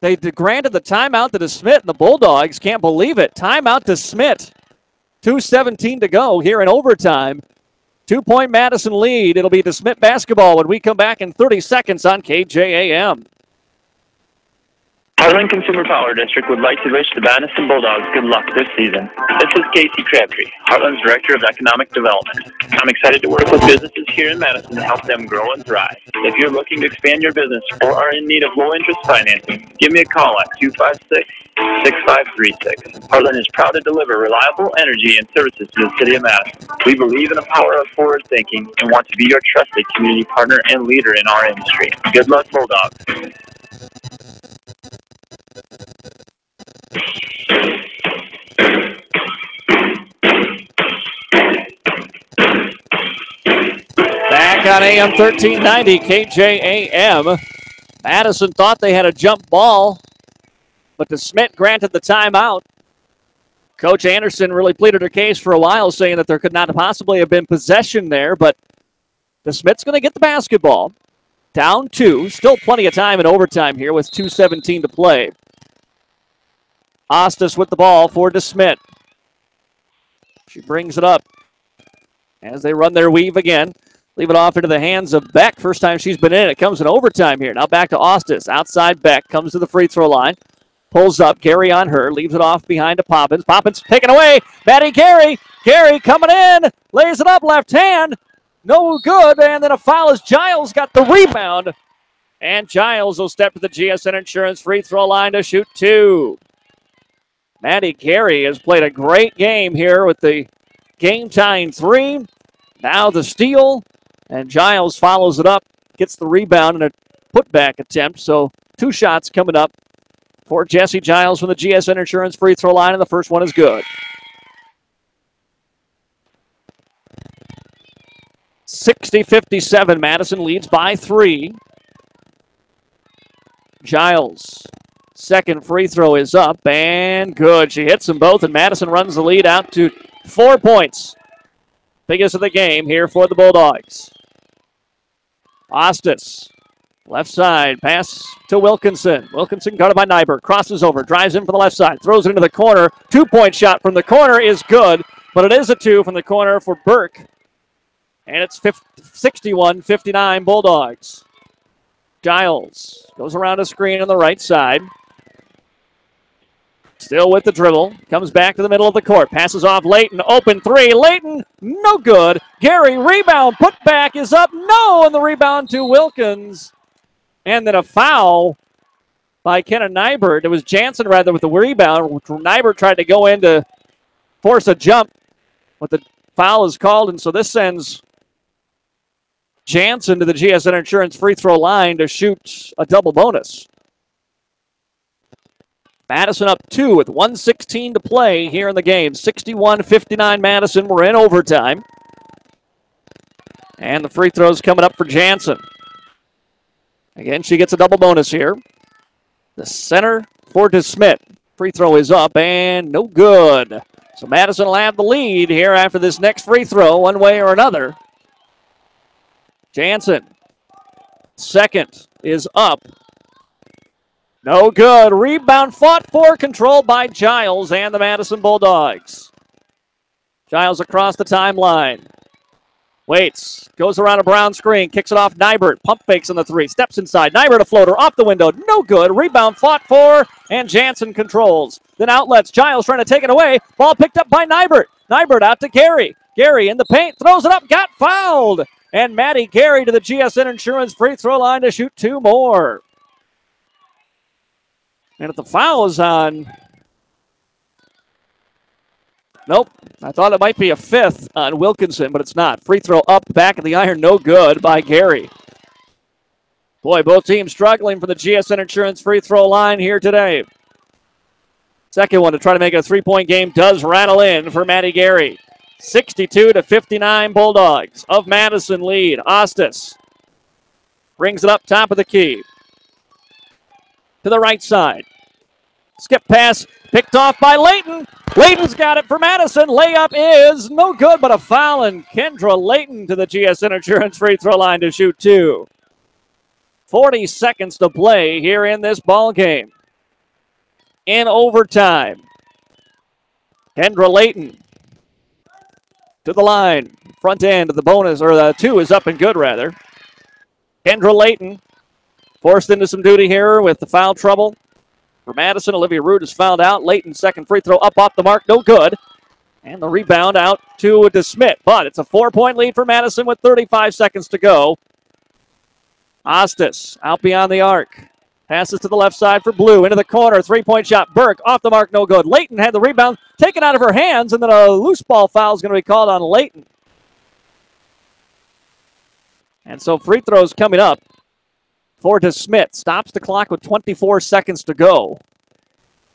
They granted the timeout to DeSmet, and the Bulldogs can't believe it. Timeout to DeSmet. 2:17 to go here in overtime. 2-point Madison lead. It'll be DeSmet basketball when we come back in 30 seconds on KJAM. Heartland Consumer Power District would like to wish the Madison Bulldogs good luck this season. This is Casey Crabtree, Heartland's Director of Economic Development. I'm excited to work with businesses here in Madison to help them grow and thrive. If you're looking to expand your business or are in need of low-interest financing, give me a call at 256-6536. Heartland is proud to deliver reliable energy and services to the city of Madison. We believe in the power of forward thinking and want to be your trusted community partner and leader in our industry. Good luck, Bulldogs. Back on AM 1390 KJAM. Madison thought they had a jump ball, but DeSmet granted the timeout. Coach Anderson really pleaded her case for a while, saying that there could not possibly have been possession there, but DeSmet's going to get the basketball. Down 2. Still plenty of time in overtime here with 2:17 to play. Ostis with the ball for DeSmet. She brings it up as they run their weave again. Leave it off into the hands of Beck. First time she's been in. It comes in overtime here. Now back to Ostis. Outside Beck. Comes to the free throw line. Pulls up. Gary on her. Leaves it off behind to Poppins. Poppins taken away. Maddie Gary. Gary coming in. Lays it up left hand. No good. And then a foul as Giles got the rebound. And Giles will step to the GSN Insurance free throw line to shoot 2. Maddie Gary has played a great game here with the game-tying 3. Now the steal, and Giles follows it up, gets the rebound and a putback attempt. So 2 shots coming up for Jesse Giles from the GSN Insurance free throw line, and the first one is good. 60-57. Madison leads by 3. Giles. Second free throw is up and good. She hits them both, and Madison runs the lead out to 4 points. Biggest of the game here for the Bulldogs. Ostis. Left side, pass to Wilkinson. Wilkinson guarded by Nyberg. Crosses over, drives in from the left side, throws it into the corner. 2-point shot from the corner is good, but it is a 2 from the corner for Burke. And it's 61-59 Bulldogs. Giles goes around a screen on the right side. Still with the dribble. Comes back to the middle of the court. Passes off Layton. Open 3. Layton, no good. Gary, rebound. Put back is up. No, and the rebound to Wilkins. And then a foul by Kenna Nyberg. It was Jansen rather with the rebound. Nyberg tried to go in to force a jump, but the foul is called, and so this sends Jansen to the GSN Insurance free throw line to shoot a double bonus. Madison up 2 with 1:16 to play here in the game. 61-59 Madison. We're in overtime. And the free throw's coming up for Jansen. Again, she gets a double bonus here. The center for DeSmet. Free throw is up and no good. So Madison will have the lead here after this next free throw, one way or another. Jansen. Second is up. No good. Rebound fought for, controlled by Giles and the Madison Bulldogs. Giles across the timeline. Waits. Goes around a Brown screen. Kicks it off Nyberg. Pump fakes on the 3. Steps inside. Nyberg a floater off the window. No good. Rebound fought for, and Jansen controls. Then outlets. Giles trying to take it away. Ball picked up by Nyberg. Nyberg out to Gary. Gary in the paint. Throws it up. Got fouled. And Maddie Gary to the GSN Insurance free throw line to shoot 2 more. And if the foul is on... Nope. I thought it might be a 5th on Wilkinson, but it's not. Free throw up, back of the iron, no good by Gary. Boy, both teams struggling for the GSN Insurance free throw line here today. Second one to try to make it a 3-point game does rattle in for Maddie Gary. 62-59 Bulldogs of Madison lead. Ostis brings it up top of the key. To the right side. Skip pass picked off by Layton. Layton's got it for Madison. Layup is no good, but a foul, and Kendra Layton to the GSN Insurance free throw line to shoot 2. 40 seconds to play here in this ball game. In overtime. Kendra Layton to the line. Front end of the bonus, or the 2 is up and good, rather. Kendra Layton forced into some duty here with the foul trouble. For Madison, Olivia Root is fouled out. Layton's second free throw up off the mark, no good. And the rebound out to DeSmet. But it's a 4-point lead for Madison with 35 seconds to go. Ostis out beyond the arc. Passes to the left side for Blue. Into the corner. 3-point shot. Burke off the mark, no good. Layton had the rebound taken out of her hands, and then a loose ball foul is going to be called on Layton. And so free throws coming up for DeSmet. Stops the clock with 24 seconds to go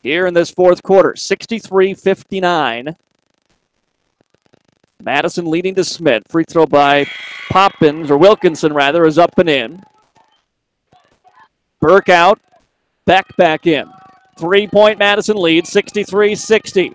here in this fourth quarter. 63-59. Madison leading DeSmet. Free throw by Poppins, or Wilkinson rather, is up and in. Burke out. Back in. 3-point Madison lead, 63-60.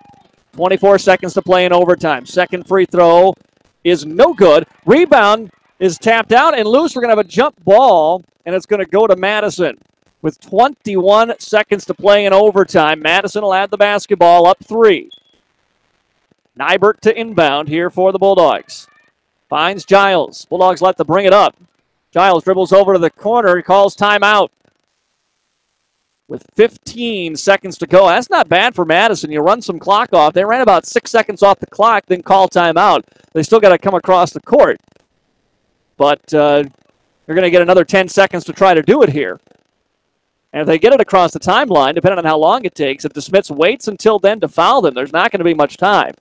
24 seconds to play in overtime. Second free throw is no good. Rebound is tapped out and loose. We're going to have a jump ball, and it's going to go to Madison. With 21 seconds to play in overtime, Madison will add the basketball up 3. Nyberg to inbound here for the Bulldogs. Finds Giles. Bulldogs let them bring it up. Giles dribbles over to the corner. He calls timeout. With 15 seconds to go. That's not bad for Madison. You run some clock off. They ran about 6 seconds off the clock, then call timeout. They still got to come across the court. But they're going to get another 10 seconds to try to do it here. And if they get it across the timeline, depending on how long it takes, if DeSmet waits until then to foul them, there's not going to be much time.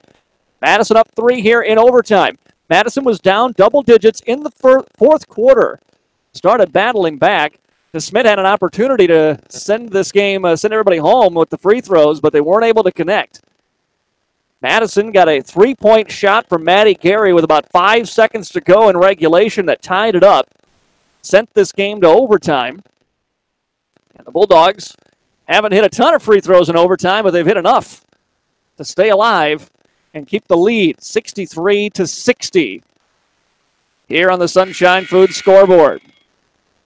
Madison up 3 here in overtime. Madison was down double digits in the fourth quarter. Started battling back. DeSmet had an opportunity to send this game, send everybody home with the free throws, but they weren't able to connect. Madison got a three-point shot from Maddie Gary with about 5 seconds to go in regulation that tied it up, sent this game to overtime. And the Bulldogs haven't hit a ton of free throws in overtime, but they've hit enough to stay alive and keep the lead 63-60 here on the Sunshine Foods scoreboard.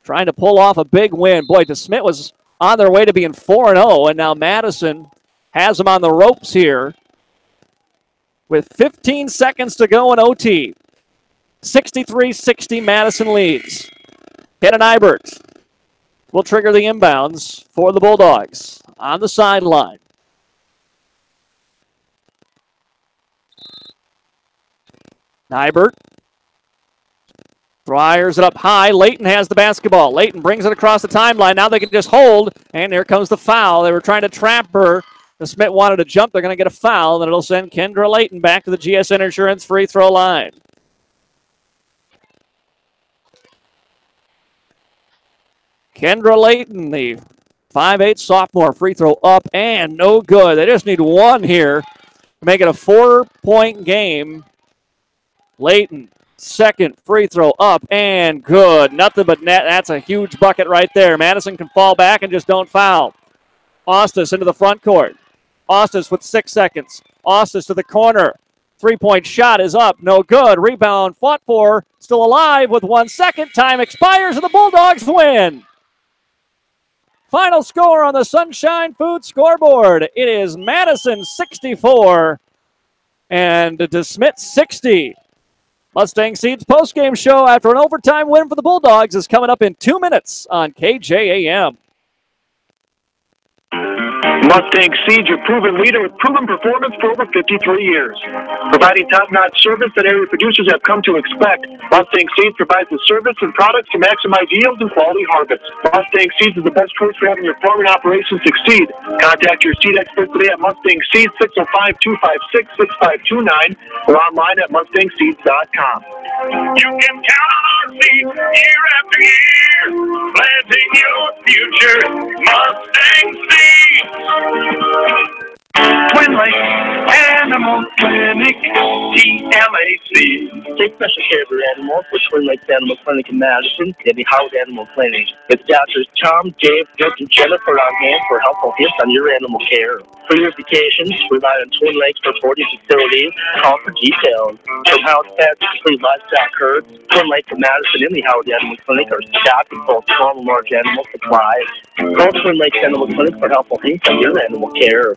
Trying to pull off a big win. Boy, DeSmet was on their way to being 4-0, and now Madison has them on the ropes here with 15 seconds to go in OT. 63-60, Madison leads. Kenan Ibert will trigger the inbounds for the Bulldogs on the sideline. Ibert fires it up high. Layton has the basketball. Layton brings it across the timeline. Now they can just hold, and here comes the foul. They were trying to trap her. DeSmet wanted to jump. They're going to get a foul, and it'll send Kendra Layton back to the GSN Insurance free throw line. Kendra Layton, the 5'8" sophomore, free throw up and no good. They just need one here to make it a 4-point game. Layton, second free throw up and good. Nothing but net. That's a huge bucket right there. Madison can fall back and just don't foul. Ostis into the front court. Ostis with 6 seconds. Ostis to the corner. 3-point shot is up. No good. Rebound fought for. Still alive with 1 second. Time expires and the Bulldogs win. Final score on the Sunshine Foods scoreboard. It is Madison 64 and DeSmet 60. Mustang Seeds postgame show after an overtime win for the Bulldogs is coming up in 2 minutes on KJAM. Mustang Seeds, your proven leader with proven performance for over 53 years. Providing top-notch service that area producers have come to expect, Mustang Seeds provides the service and products to maximize yields and quality harvests. Mustang Seeds is the best choice for having your farming operations succeed. Contact your seed expert today at Mustang Seeds, 605-256-6529, or online at mustangseeds.com. You can count on our seeds year after year, planting your future. Mustang Seeds. Twin Lakes Animal Clinic, TLAC. Take special care of your animals with Twin Lakes Animal Clinic in Madison and the Howard Animal Clinic. It's Doctors Tom, Dave, Dick, and Jennifer on hand for helpful hints on your animal care. For your vacations, rely on Twin Lakes Reporting Facilities. Call for details. From house pets to complete livestock herds, Twin Lakes and Madison and the Howard Animal Clinic are stocked with both small and large animal supplies. Call Twin Lakes Animal Clinic for helpful hints on your animal care.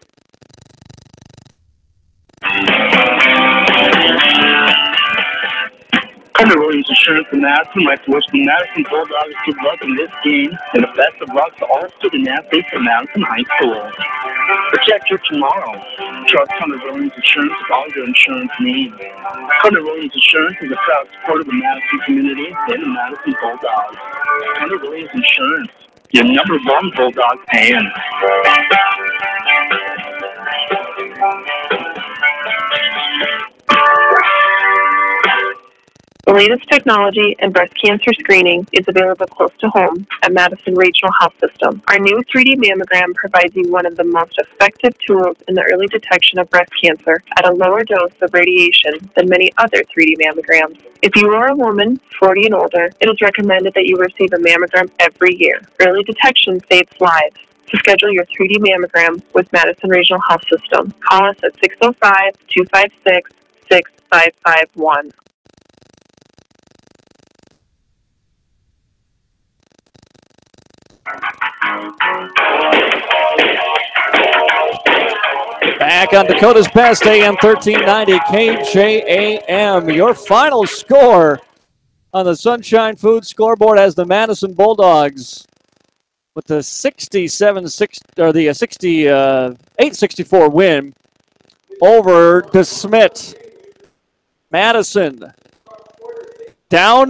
Under Williams Insurance in Madison, I'd like to wish the Madison Bulldogs good luck in this game and the best of luck to all student athletes from Madison High School. Protect your tomorrow. Trust Hunter Williams Insurance with all your insurance needs. Hunter Williams Insurance is a proud supporter of the Madison community and the Madison Bulldogs. Hunter Williams Insurance, your number one Bulldog fan. The latest technology in breast cancer screening is available close to home at Madison Regional Health System. Our new 3D mammogram provides you one of the most effective tools in the early detection of breast cancer at a lower dose of radiation than many other 3D mammograms. If you are a woman, 40 and older, it is recommended that you receive a mammogram every year. Early detection saves lives. To schedule your 3D mammogram with Madison Regional Health System, call us at 605-256-6551. Back on Dakota's Best, AM 1390 KJAM. Your final score on the Sunshine Foods scoreboard as the Madison Bulldogs with the 68-64 win over DeSmet. Madison down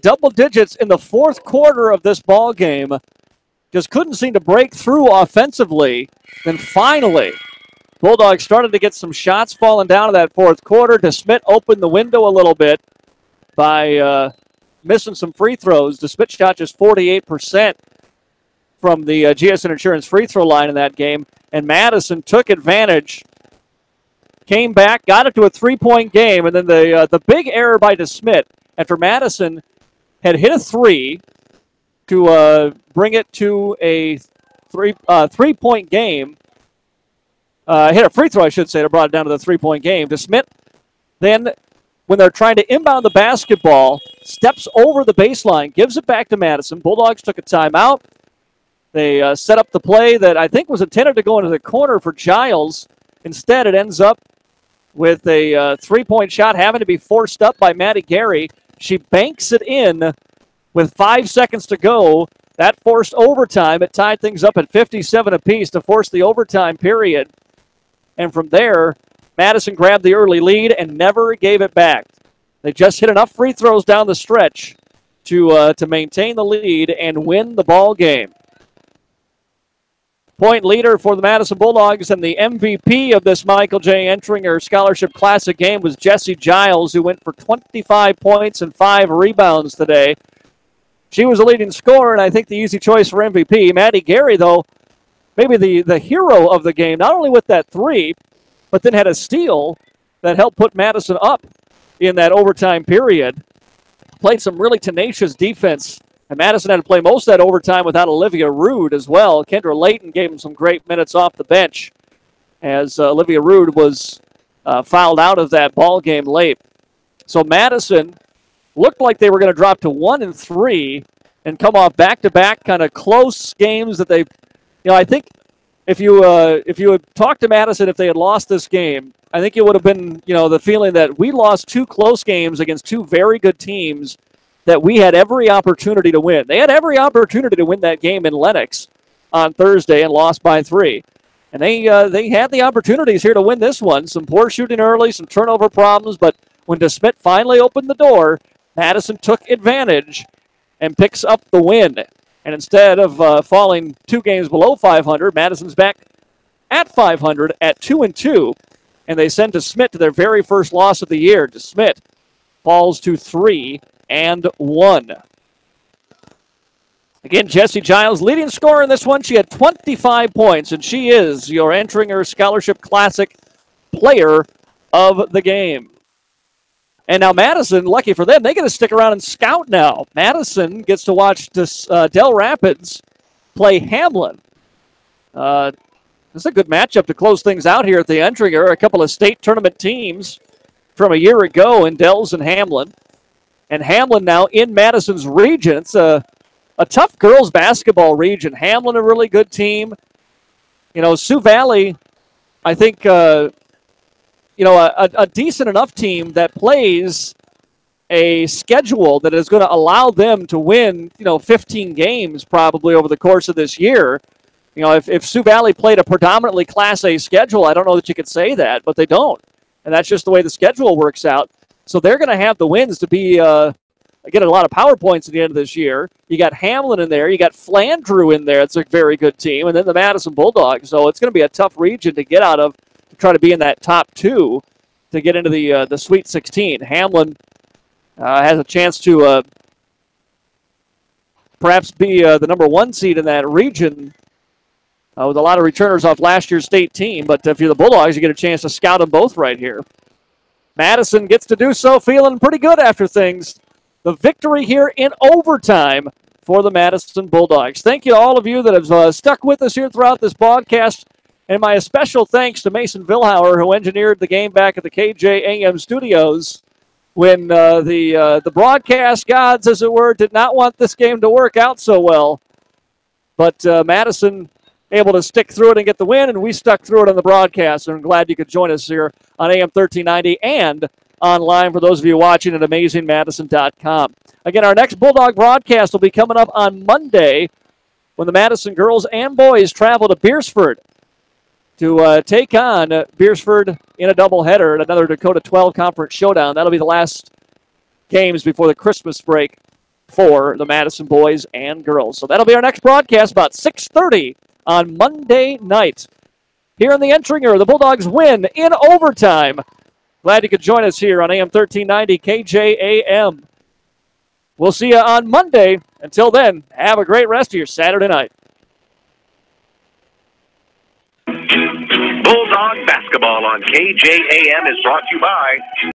double digits in the fourth quarter of this ball game. Just couldn't seem to break through offensively. Then finally, Bulldogs started to get some shots falling down in that fourth quarter. DeSmet opened the window a little bit by missing some free throws. DeSmet shot just 48% from the GSN Insurance free throw line in that game. And Madison took advantage came back, got it to a 3-point game, and then the big error by DeSmet after Madison had hit a 3 to bring it to a 3-point game. Hit a free throw, I should say, to brought it down to the 3-point game. DeSmet then, when they're trying to inbound the basketball, steps over the baseline, gives it back to Madison. Bulldogs took a timeout. They set up the play that I think was intended to go into the corner for Giles. Instead, it ends up with a 3-point shot having to be forced up by Maddie Gary. She banks it in with 5 seconds to go. That forced overtime. It tied things up at 57 apiece to force the overtime period. And from there, Madison grabbed the early lead and never gave it back. They just hit enough free throws down the stretch to maintain the lead and win the ball game. Point leader for the Madison Bulldogs and the MVP of this Michael J. Entringer Scholarship Classic game was Jessie Giles, who went for 25 points and 5 rebounds today. She was the leading scorer, and I think the easy choice for MVP. Maddie Gary, though, maybe the hero of the game, not only with that 3, but then had a steal that helped put Madison up in that overtime period. Played some really tenacious defense. And Madison had to play most of that overtime without Olivia Rude as well. Kendra Layton gave him some great minutes off the bench as Olivia Rude was fouled out of that ball game late. So Madison looked like they were going to drop to 1-3 and come off back-to-back kind of close games that they, I think if you had talked to Madison if they had lost this game, I think it would have been, the feeling that we lost 2 close games against 2 very good teams that we had every opportunity to win. They had every opportunity to win that game in Lenox on Thursday and lost by 3. And they had the opportunities here to win this one. Some poor shooting early, some turnover problems, but when DeSmet finally opened the door, Madison took advantage and picks up the win. And instead of falling 2 games below 500, Madison's back at 500 at 2-2, and they send DeSmet to their very first loss of the year. DeSmet falls to 3-1. Again, Jessie Giles, leading scorer in this one. She had 25 points, and she is your Entringer Scholarship Classic Player of the Game. And now Madison, lucky for them, they get to stick around and scout now. Madison gets to watch Del Rapids play Hamlin. This is a good matchup to close things out here at the Entringer. A couple of state tournament teams from a year ago in Dells and Hamlin. And Hamlin now in Madison's region. It's a tough girls basketball region. Hamlin, a really good team. Sioux Valley, I think, a decent enough team that plays a schedule that is going to allow them to win, 15 games probably over the course of this year. If Sioux Valley played a predominantly Class A schedule, I don't know that you could say that, but they don't. And that's just the way the schedule works out. So they're going to have the wins to be get a lot of power points at the end of this year. You got Hamlin in there. You got Flandreau in there. It's a very good team. And then the Madison Bulldogs. So it's going to be a tough region to get out of to try to be in that top 2 to get into the Sweet 16. Hamlin has a chance to perhaps be the number 1 seed in that region with a lot of returners off last year's state team. But if you're the Bulldogs, you get a chance to scout them both right here. Madison gets to do so, feeling pretty good after things. The victory here in overtime for the Madison Bulldogs. Thank you to all of you that have stuck with us here throughout this broadcast. And my special thanks to Mason Vilhauer, who engineered the game back at the KJAM studios when the broadcast gods, as it were, did not want this game to work out so well. But Madison able to stick through it and get the win, and we stuck through it on the broadcast. And I'm glad you could join us here on AM 1390 and online for those of you watching at AmazingMadison.com. Again, our next Bulldog broadcast will be coming up on Monday when the Madison girls and boys travel to Beersford to take on Beersford in a doubleheader at another Dakota 12 Conference Showdown. That'll be the last games before the Christmas break for the Madison boys and girls. So that'll be our next broadcast about 6:30 on Monday night. Here in the Entringer, the Bulldogs win in overtime. Glad you could join us here on AM 1390 KJAM. We'll see you on Monday. Until then, have a great rest of your Saturday night. Bulldog basketball. basketball on KJAM is brought to you by